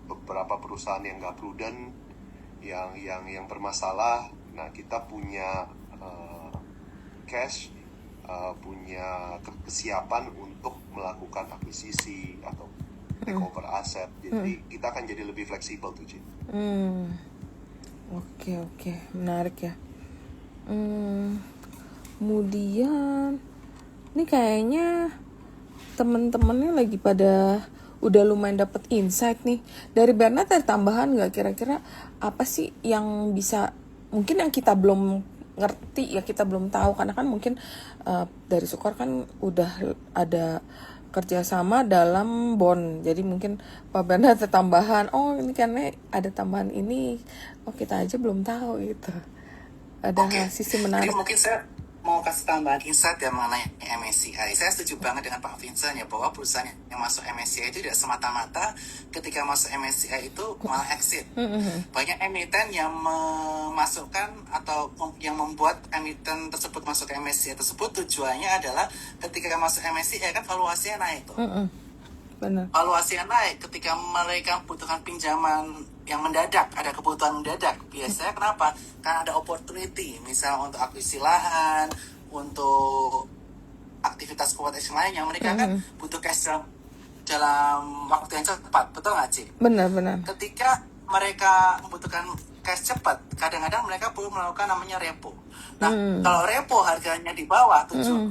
beberapa perusahaan yang nggak prudent, yang bermasalah, nah kita punya cash, punya kesiapan untuk melakukan akuisisi atau takeover aset. Jadi kita akan jadi lebih fleksibel tuh, Ci. Oke, menarik ya. Kemudian ini kayaknya temen-temennya lagi pada udah lumayan dapet insight nih. Dari Bernard ada tambahan nggak kira-kira apa sih yang bisa, mungkin yang kita belum ngerti ya, kita belum tahu karena kan mungkin dari Sukor kan udah ada kerjasama dalam bond, jadi mungkin Pak Bernard ada tambahan, oh ini karena ada tambahan ini, oh kita aja belum tahu gitu. Ada sisi Jadi menarik. mungkin saya mau kasih tambahan insight ya mengenai MSCI. Saya setuju banget dengan Pak Vincent ya, bahwa perusahaan yang masuk MSCI itu tidak semata-mata ketika masuk MSCI itu malah exit. Banyak emiten yang memasukkan atau yang membuat emiten tersebut masuk ke MSCI tersebut tujuannya adalah ketika masuk MSCI kan valuasinya naik tuh. Benar. Valuasinya naik ketika mereka membutuhkan pinjaman yang mendadak, ada kebutuhan mendadak. Biasanya kenapa? Karena ada opportunity, misalnya untuk akuisisi lahan, untuk aktivitas quotation lain yang mereka kan butuh cash dalam waktu yang cepat, betul nggak, Ci? Benar. Ketika mereka membutuhkan cash cepat, kadang-kadang mereka perlu melakukan namanya repo. Nah, kalau repo harganya di bawah,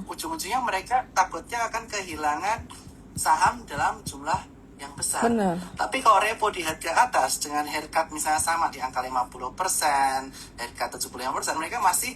ujung-ujungnya mereka takutnya akan kehilangan saham dalam jumlah yang besar. Benar. Tapi kalau repo di harga atas dengan haircut misalnya sama di angka 50%, haircut 75%, mereka masih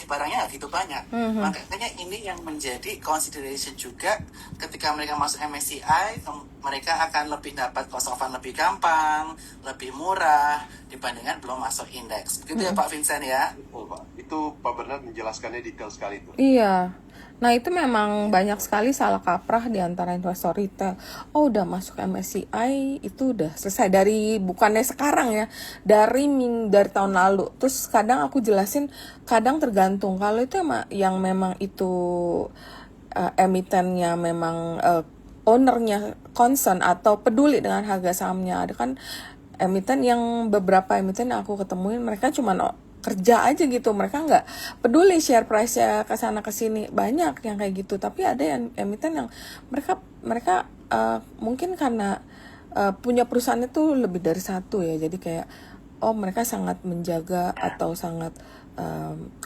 barangnya nggak gitu banyak. Makanya ini yang menjadi consideration juga ketika mereka masuk MSCI, mereka akan lebih dapat cost of fund lebih gampang, lebih murah dibandingkan belum masuk indeks. Begitu ya Pak Vincent ya? Betul, Pak. Itu Pak Bernard menjelaskannya detail sekali tuh. Iya. Nah itu memang banyak sekali salah kaprah di antara investor retail. Oh udah masuk MSCI itu udah selesai, dari bukannya sekarang ya, dari tahun lalu. Terus kadang aku jelasin, kadang tergantung. Kalau itu yang memang itu emitennya memang ownernya concern atau peduli dengan harga sahamnya. Ada kan emiten yang, beberapa emiten yang aku ketemuin mereka cuma kerja aja gitu, mereka nggak peduli share price-nya kesana kesini, banyak yang kayak gitu. Tapi ada yang emiten yang mereka mungkin karena punya perusahaannya tuh lebih dari satu ya, jadi kayak mereka sangat menjaga atau sangat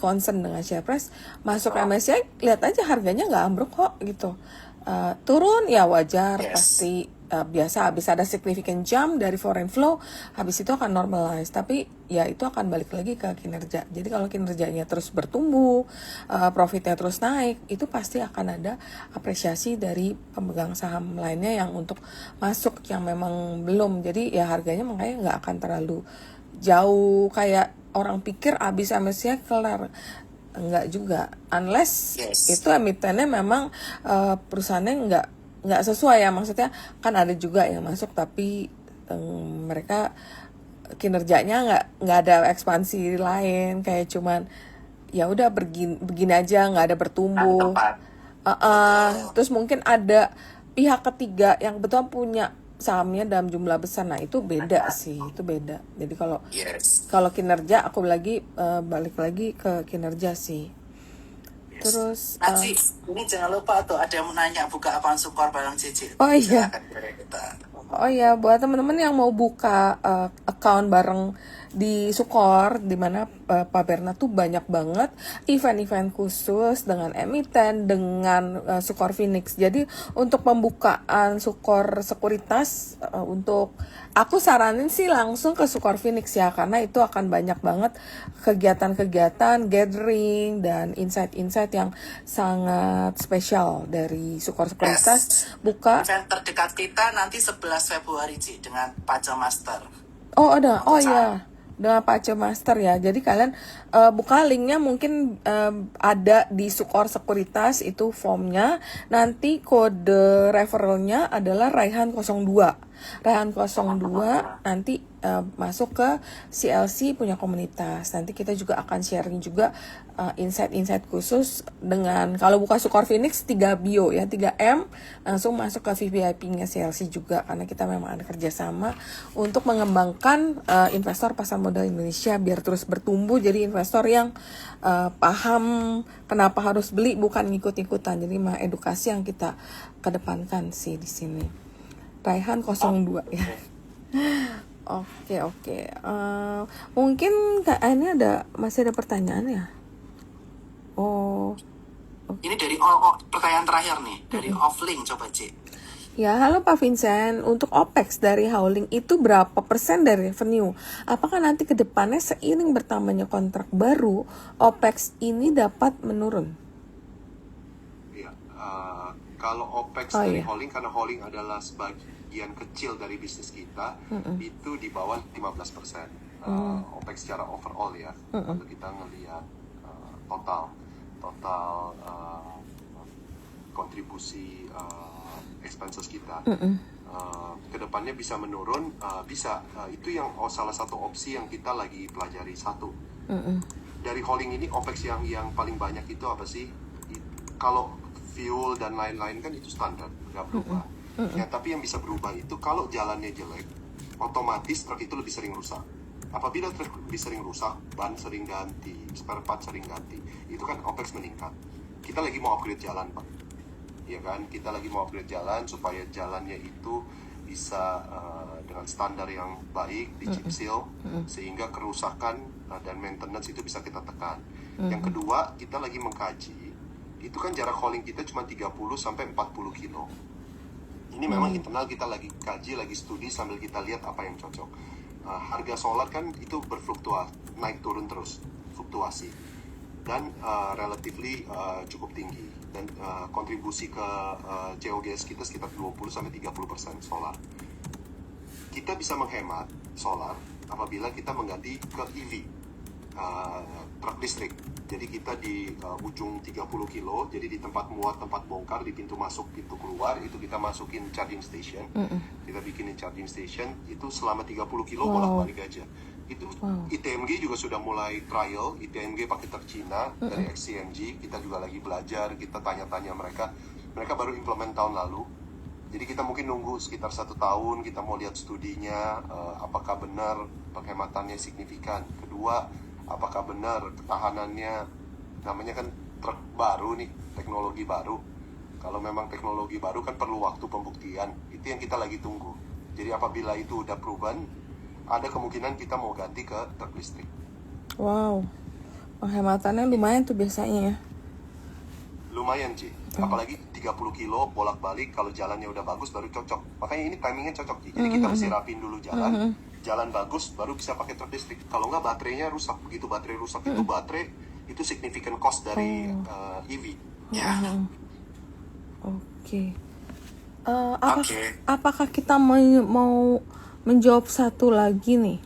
concern dengan share price. Masuk MSCI, lihat aja harganya nggak ambruk kok gitu. Turun ya wajar, pasti biasa, habis ada significant jump dari foreign flow, habis itu akan normalize, tapi ya itu akan balik lagi ke kinerja. Jadi kalau kinerjanya terus bertumbuh, profitnya terus naik, itu pasti akan ada apresiasi dari pemegang saham lainnya yang untuk masuk yang memang belum. Jadi ya harganya makanya nggak akan terlalu jauh kayak orang pikir abis MSCI kelar. Enggak juga, unless itu emitennya memang perusahaannya nggak sesuai ya, maksudnya kan ada juga yang masuk tapi mereka kinerjanya nggak ada ekspansi lain, kayak cuman ya udah begini aja, nggak ada bertumbuh. Terus mungkin ada pihak ketiga yang betul punya sahamnya dalam jumlah besar, nah itu beda sih, itu beda. Jadi kalau kinerja aku balik lagi ke kinerja sih. Terus Nanti ini jangan lupa tuh ada yang mau nanya buka akun Sukor bareng Cici. Oh iya, buat teman-teman yang mau buka account bareng di Sukor, di mana Pak Bernard tuh banyak banget event-event khusus dengan emiten, dengan Sukor Phoenix. Jadi untuk pembukaan Sukor Sekuritas, untuk aku saranin sih langsung ke Sukor Phoenix ya, karena itu akan banyak banget kegiatan-kegiatan, gathering, dan insight-insight yang sangat spesial dari Sukor Sekuritas. Buka event terdekat kita nanti 11 Februari Ci, dengan Pajak Master. Oh ada, oh Untuk iya, dengan Pak Aceh Master ya. Jadi kalian buka linknya mungkin ada di Sukor Sekuritas itu formnya. Nanti kode referralnya adalah Raihan 02. Raihan 02 nanti masuk ke CLC punya komunitas. Nanti kita juga akan sharing juga insight-insight khusus dengan kalau buka Sukor Phoenix 3 bio ya, 3M langsung masuk ke VIP-nya CLC juga karena kita memang ada kerjasama untuk mengembangkan investor pasar modal Indonesia biar terus bertumbuh jadi investor yang paham kenapa harus beli bukan ngikut-ikutan. Jadi edukasi yang kita kedepankan sih di sini. Raihan 02 ya. Oke. Mungkin ini masih ada pertanyaan ya? Oh, ini dari pertanyaan terakhir nih dari Offlink, coba Ci. ya halo Pak Vincent. Untuk OPEX dari Howling itu berapa persen dari revenue? Apakah nanti ke depannya seiring bertambahnya kontrak baru, OPEX ini dapat menurun? Iya, kalau OPEX dari Howling, karena Howling adalah sebagian kecil dari bisnis kita, itu di bawah 15%. OPEX secara overall ya, kalau kita ngelihat total kontribusi expenses kita. Kedepannya bisa menurun, bisa. Itu yang salah satu opsi yang kita lagi pelajari. Satu. Dari Howling ini OPEX yang paling banyak itu apa sih? Kalau fuel dan lain-lain kan itu standar, nggak berubah. Ya, tapi yang bisa berubah itu kalau jalannya jelek, otomatis truk itu lebih sering rusak. Apabila truk lebih sering rusak, ban sering ganti, spare part sering ganti, itu kan OPEX meningkat. Kita lagi mau upgrade jalan, Pak. Ya kan, kita lagi mau upgrade jalan supaya jalannya itu bisa dengan standar yang baik, di chip seal, sehingga kerusakan dan maintenance itu bisa kita tekan. Yang kedua, kita lagi mengkaji, itu kan jarak hauling kita cuma 30-40 kilo. Ini memang internal kita lagi kaji, lagi studi sambil kita lihat apa yang cocok. Harga solar kan itu berfluktuasi, naik turun terus, fluktuasi, dan relatively cukup tinggi, dan kontribusi ke COGS kita sekitar 20-30% solar. Kita bisa menghemat solar apabila kita mengganti ke EV, truk listrik. Jadi kita di ujung 30 kilo, jadi di tempat muat, tempat bongkar, di pintu masuk, pintu keluar, itu kita masukin charging station. Kita bikinin charging station, itu selama 30 kilo bolak-balik aja. Itu ITMG juga sudah mulai trial, ITMG pakai truk Cina, dari XCMG, kita juga lagi belajar, kita tanya-tanya mereka baru implement tahun lalu. Jadi kita mungkin nunggu sekitar 1 tahun, kita mau lihat studinya, apakah benar penghematannya signifikan. Kedua, apakah benar ketahanannya, namanya kan truk baru nih, teknologi baru. Kalau memang teknologi baru kan perlu waktu pembuktian, itu yang kita lagi tunggu. Jadi apabila itu udah proven, ada kemungkinan kita mau ganti ke truk listrik. Wow, penghematannya lumayan tuh biasanya ya. Lumayan Ci, apalagi 30 kilo bolak-balik, kalau jalannya udah bagus baru cocok. Makanya ini timingnya cocok Ci. Jadi kita mesti rapin dulu jalan bagus baru bisa pakai truk listrik. Kalau nggak baterainya rusak. Begitu baterai rusak itu significant cost dari EV. Oke. Apakah kita mau menjawab satu lagi nih?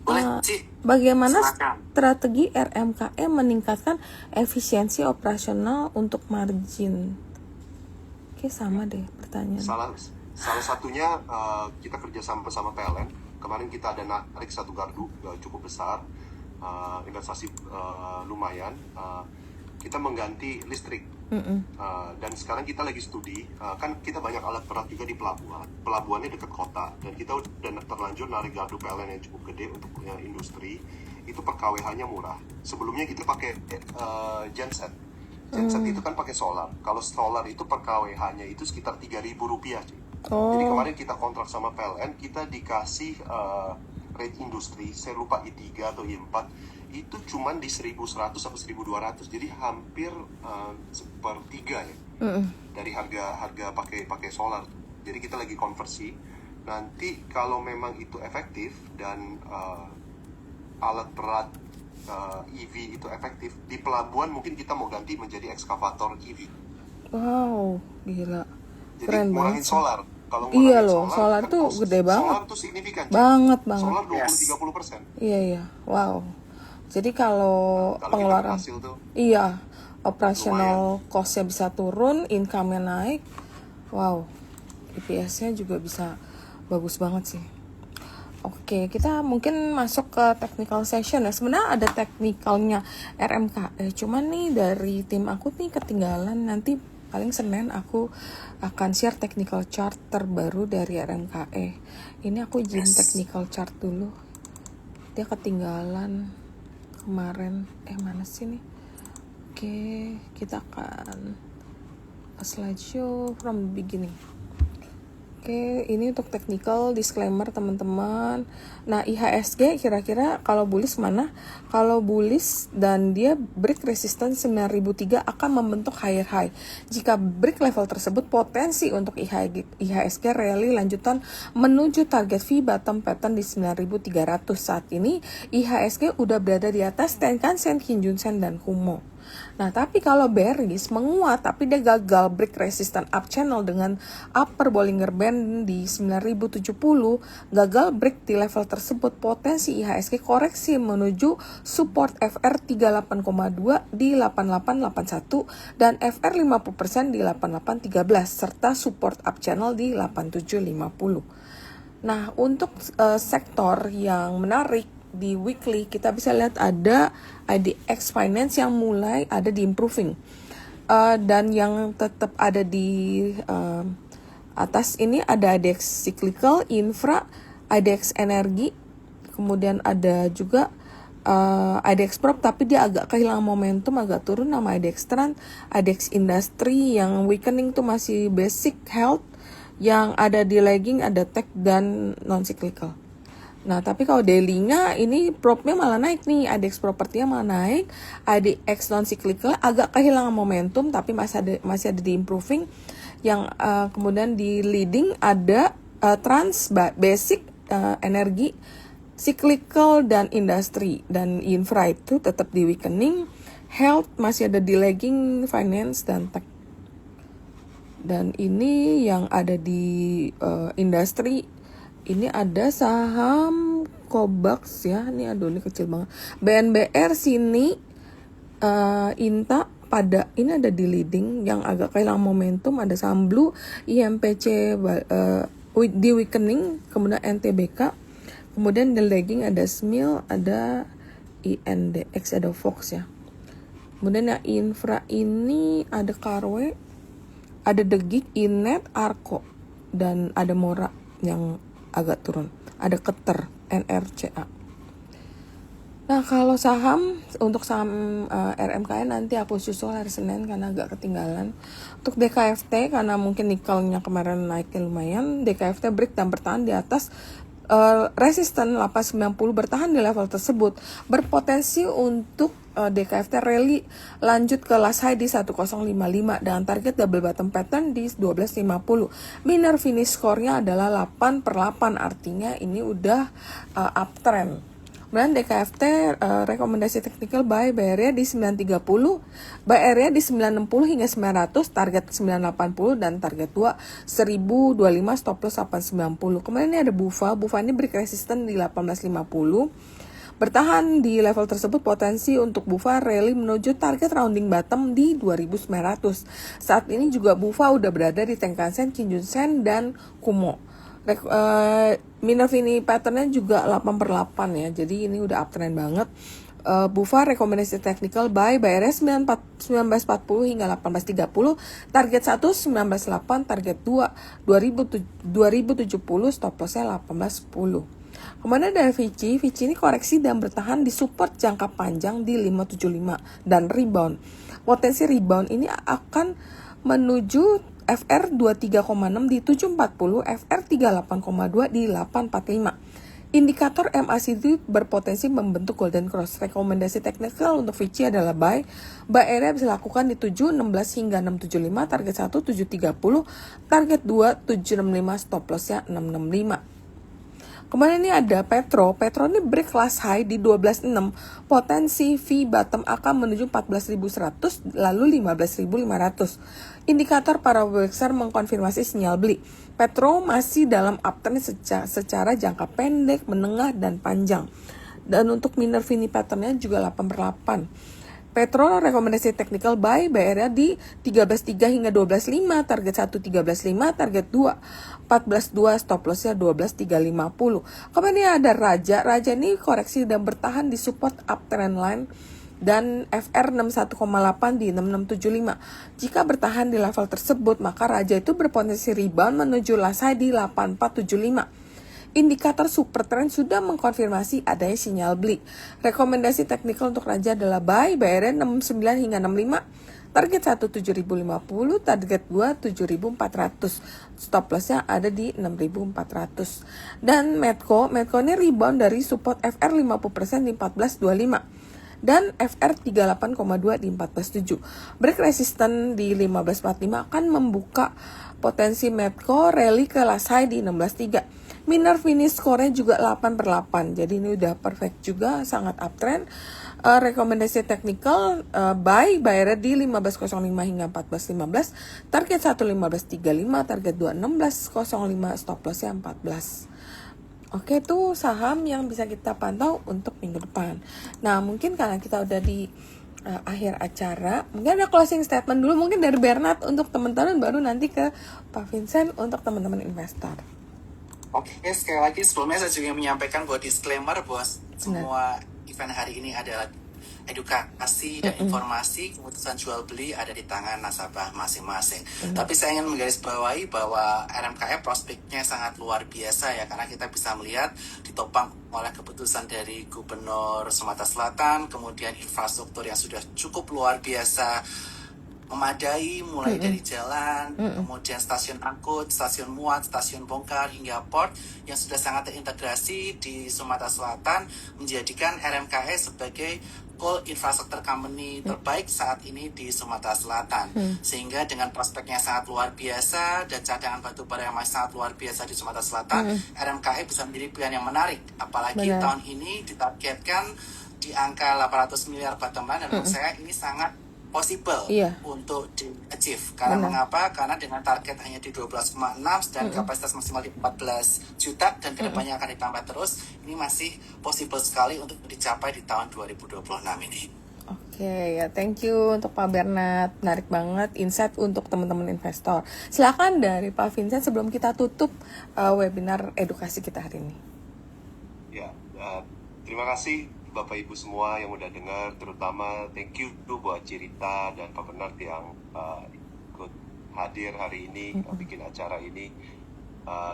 Boleh Ci. Bagaimana Silakan. strategi RMKM meningkatkan efisiensi operasional untuk margin? Oke, sama deh pertanyaan. Salah satunya kita kerja sama PLN. Kemarin kita ada narik satu gardu cukup besar, investasi lumayan. Kita mengganti listrik. Dan sekarang kita lagi studi, kan kita banyak alat berat juga di pelabuhan. Pelabuhannya dekat kota, dan kita udah terlanjur narik gardu PLN yang cukup gede untuk industri. Itu per KWH-nya murah. Sebelumnya kita pakai genset. Genset itu kan pakai solar. Kalau solar itu per KWH-nya itu sekitar Rp3.000. Jadi kemarin kita kontrak sama PLN, kita dikasih rate industri, saya lupa I3 atau I4, itu cuman di 1.100 sampai 1.200, jadi hampir sepertiga ya dari harga pakai solar. Jadi kita lagi konversi. Nanti kalau memang itu efektif dan alat berat EV itu efektif, di pelabuhan mungkin kita mau ganti menjadi ekskavator EV. Wow, gila. Jadi Keren ngurangin banget. solar. Kalau mau Iya lihat loh, solar kan tuh gede banget. solar tuh signifikan. Cik. Banget. Solar Yes. 20-30%. Iya. Wow. Jadi kalau Kalau kita pengeluaran, berhasil tuh iya, operational cost-nya bisa turun, income-nya naik. Wow, EPS-nya juga bisa bagus banget sih. Oke, kita mungkin masuk ke technical session ya. Sebenarnya ada technicalnya RMKE, cuman nih dari tim aku nih ketinggalan. Nanti paling Senin aku akan share technical chart terbaru dari RMKE. Ini aku izin technical chart dulu. Dia ketinggalan kemarin. Mana sih nih? Oke, kita akan slideshow from the beginning. Oke, ini untuk technical disclaimer teman-teman. Nah, IHSG kira-kira kalau bullish mana? Kalau bullish dan dia break resistance 9003 akan membentuk higher high. Jika break level tersebut, potensi untuk IHSG rally lanjutan menuju target V bottom pattern di 9300. Saat ini IHSG udah berada di atas Tenkan Sen, Kijun Sen, dan Kumo. Nah, tapi kalau bearish menguat tapi dia gagal break resistance up channel dengan upper Bollinger Band di 9070, gagal break di level tersebut, potensi IHSG koreksi menuju support FR 38,2 di 8881 dan FR 50% di 8813 serta support up channel di 8750. Nah, untuk sektor yang menarik di weekly kita bisa lihat ada IDX Finance yang mulai ada di improving, dan yang tetap ada di atas ini ada IDX Cyclical, Infra, IDX Energi, kemudian ada juga IDX Prop tapi dia agak kehilangan momentum, agak turun, nama IDX Trend, IDX Industry yang weakening tuh masih Basic Health, yang ada di lagging ada Tech dan non cyclical. Nah, tapi kalau daily-nya ini prop-nya malah naik nih, IDX propertinya malah naik, IDX non-cyclical agak kehilangan momentum tapi masih ada di improving. Yang kemudian di leading ada Trans, Basic, Energi, Cyclical, dan Industry. Dan Infra itu tetap di weakening, Health masih ada di lagging, Finance, dan Tech. Dan ini yang ada di Industry, ini ada saham Kobax ya, ini kecil banget. BNBR sini, Inta pada ini ada di leading yang agak kehilangan momentum, ada saham Blue, IMPC di weakening, kemudian NTBK, kemudian di lagging ada SMIL, ada INDX, ada Fox ya. Kemudian yang infra ini ada Karwe, ada The Gig, Inet, Arko, dan ada Mora yang agak turun, ada Keter, NRCA. Nah, kalau untuk saham RMKN nanti aku susul hari Senin karena agak ketinggalan. Untuk DKFT karena mungkin nikelnya kemarin naiknya lumayan, DKFT break dan bertahan di atas resisten 890, bertahan di level tersebut, berpotensi untuk DKFT rally lanjut ke last high di 1055 dan target double bottom pattern di 1250. Minor finish score-nya adalah 8/8, artinya ini udah uptrend. Kemudian DKFT rekomendasi technical buy area di 930, buy area di 960 hingga 900, target 980 dan target 2 1025, stop loss 890. Kemudian ini ada Bufa ini break resistance di 1850. Bertahan di level tersebut, potensi untuk Bufa rally menuju target rounding bottom di 2900. Saat ini juga Bufa udah berada di Tenkan Sen, Kijun Sen, dan Kumo. Minor Fini patternnya juga 8/8 ya, jadi ini udah uptrend banget. Bufa rekomendasi technical buy area 1940 hingga 1830, target 1 1908, target 2 2070, stop lossnya 1810. Kemudian ada Vici ini koreksi dan bertahan di support jangka panjang di 575 dan rebound. Potensi rebound ini akan menuju FR 23,6 di 740, FR 38,2 di 845. Indikator MACD berpotensi membentuk golden cross. Rekomendasi technical untuk Vici adalah buy area bisa dilakukan di 716 hingga 675, target 1 730, target 2 765, stop lossnya 665. Kemudian ini ada Petro ini break last high di 12.6, potensi V bottom akan menuju 14.100 lalu 15.500. Indikator para besar mengkonfirmasi sinyal beli. Petro masih dalam uptrend secara jangka pendek, menengah, dan panjang. Dan untuk minor Vini patternnya juga 8/8. Petro rekomendasi technical buy area di 13.3 hingga 12.5, target 1 13.5, target 2 14.2, stop lossnya 12.350. Kemudian ada Raja ini koreksi dan bertahan di support uptrend line dan FR 61,8 di 6675. Jika bertahan di level tersebut, maka Raja itu berpotensi rebound menuju last high di 8475. Indikator super trend sudah mengkonfirmasi adanya sinyal beli. Rekomendasi teknikal untuk Raja adalah buy area 69 hingga 65, target 1 7.050, target 2 7.400. Stop lossnya ada di 6.400. Dan Medco ini rebound dari support FR 50% di 14.25 dan FR 38,2 di 14.7. Break resisten di 15.45 akan membuka potensi Medco rally ke last high di 16.3. Minor finish score-nya juga 8/8. Jadi ini udah perfect juga, sangat uptrend. Rekomendasi technical buy area di 15.05 hingga 14.15, target 1 15.35, target 2 16.05, stop loss-nya 14. Oke, itu saham yang bisa kita pantau untuk minggu depan. Nah, mungkin karena kita udah di akhir acara, mungkin ada closing statement dulu mungkin dari Bernard untuk teman-teman, baru nanti ke Pak Vincent untuk teman-teman investor. Oke, sekali lagi sebelumnya saya juga menyampaikan bahwa disclaimer bahwa semua event hari ini adalah edukasi dan informasi. Keputusan jual beli ada di tangan nasabah masing-masing. Tapi saya ingin menggarisbawahi bahwa RMKE prospeknya sangat luar biasa ya, karena kita bisa melihat ditopang oleh keputusan dari Gubernur Sumatera Selatan, kemudian infrastruktur yang sudah cukup luar biasa memadai, mulai dari jalan, kemudian stasiun angkut, stasiun muat, stasiun bongkar, hingga port yang sudah sangat terintegrasi di Sumatera Selatan, menjadikan RMKE sebagai coal infrastructure company terbaik saat ini di Sumatera Selatan. Sehingga dengan prospeknya sangat luar biasa dan cadangan batu bara yang masih sangat luar biasa di Sumatera Selatan, RMKE bisa menjadi pilihan yang menarik. Apalagi tahun ini ditargetkan di angka 800 miliar bottom line, dan menurut saya ini sangat possible untuk di-achieve. Karena mengapa? Karena dengan target hanya di 12,6 dan kapasitas maksimal di 14 juta dan kedepannya akan ditambah terus, ini masih possible sekali untuk dicapai di tahun 2026 ini. Oke, ya thank you untuk Pak Bernard, menarik banget insight untuk teman-teman investor. Silakan dari Pak Vincent sebelum kita tutup webinar edukasi kita hari ini. Ya, terima kasih Bapak Ibu semua yang udah dengar, terutama thank you buat Cirita dan Pak Bernard yang ikut hadir hari ini, bikin acara ini.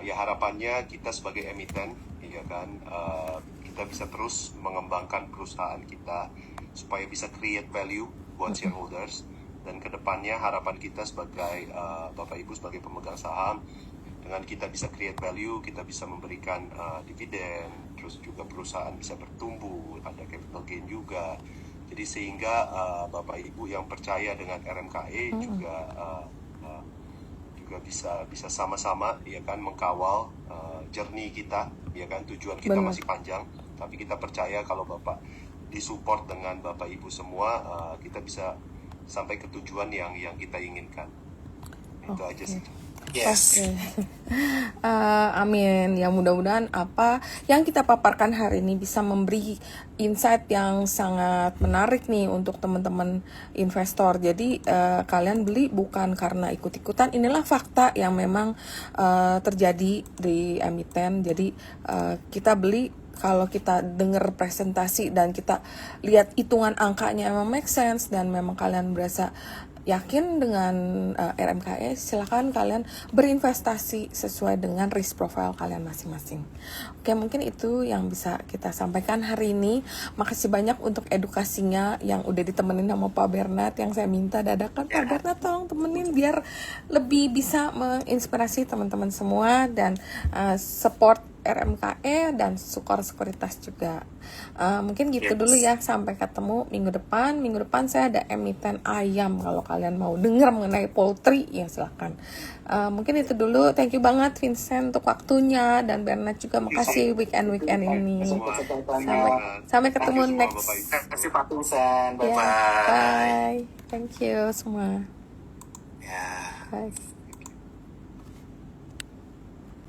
Ya harapannya kita sebagai emiten, ya kan, kita bisa terus mengembangkan perusahaan kita supaya bisa create value buat shareholders, dan kedepannya harapan kita sebagai Bapak Ibu sebagai pemegang saham, dengan kita bisa create value, kita bisa memberikan dividen, terus juga perusahaan bisa bertumbuh, ada capital gain juga. Jadi sehingga Bapak Ibu yang percaya dengan RMKE juga bisa sama-sama ya kan mengkawal journey kita, ya kan, tujuan kita masih panjang, tapi kita percaya kalau Bapak disupport dengan Bapak Ibu semua, kita bisa sampai ke tujuan yang kita inginkan. Itu aja sih. Yes. Oke. Amin. Ya mudah-mudahan apa yang kita paparkan hari ini bisa memberi insight yang sangat menarik nih untuk teman-teman investor. Jadi kalian beli bukan karena ikut-ikutan. Inilah fakta yang memang terjadi di emiten. Jadi kita beli kalau kita dengar presentasi dan kita lihat hitungan angkanya memang make sense dan memang kalian berasa yakin dengan RMKE, silakan kalian berinvestasi sesuai dengan risk profile kalian masing-masing. Oke, mungkin itu yang bisa kita sampaikan hari ini. Makasih banyak untuk edukasinya yang udah ditemenin sama Pak Bernard, yang saya minta dadakan Pak Bernard tolong temenin biar lebih bisa menginspirasi teman-teman semua dan support RMKE dan Sukor Sekuritas juga. Mungkin gitu dulu ya, sampai ketemu minggu depan. Minggu depan saya ada emiten ayam, kalau kalian mau dengar mengenai poultry ya silahkan. Mungkin itu dulu. Thank you banget Vincent untuk waktunya, dan Bernard juga makasih weekend ini. Sampai ketemu next. Terima kasih Pak Vincent. Ya, Bye-bye. bye. Thank you semua. Ya. Bye.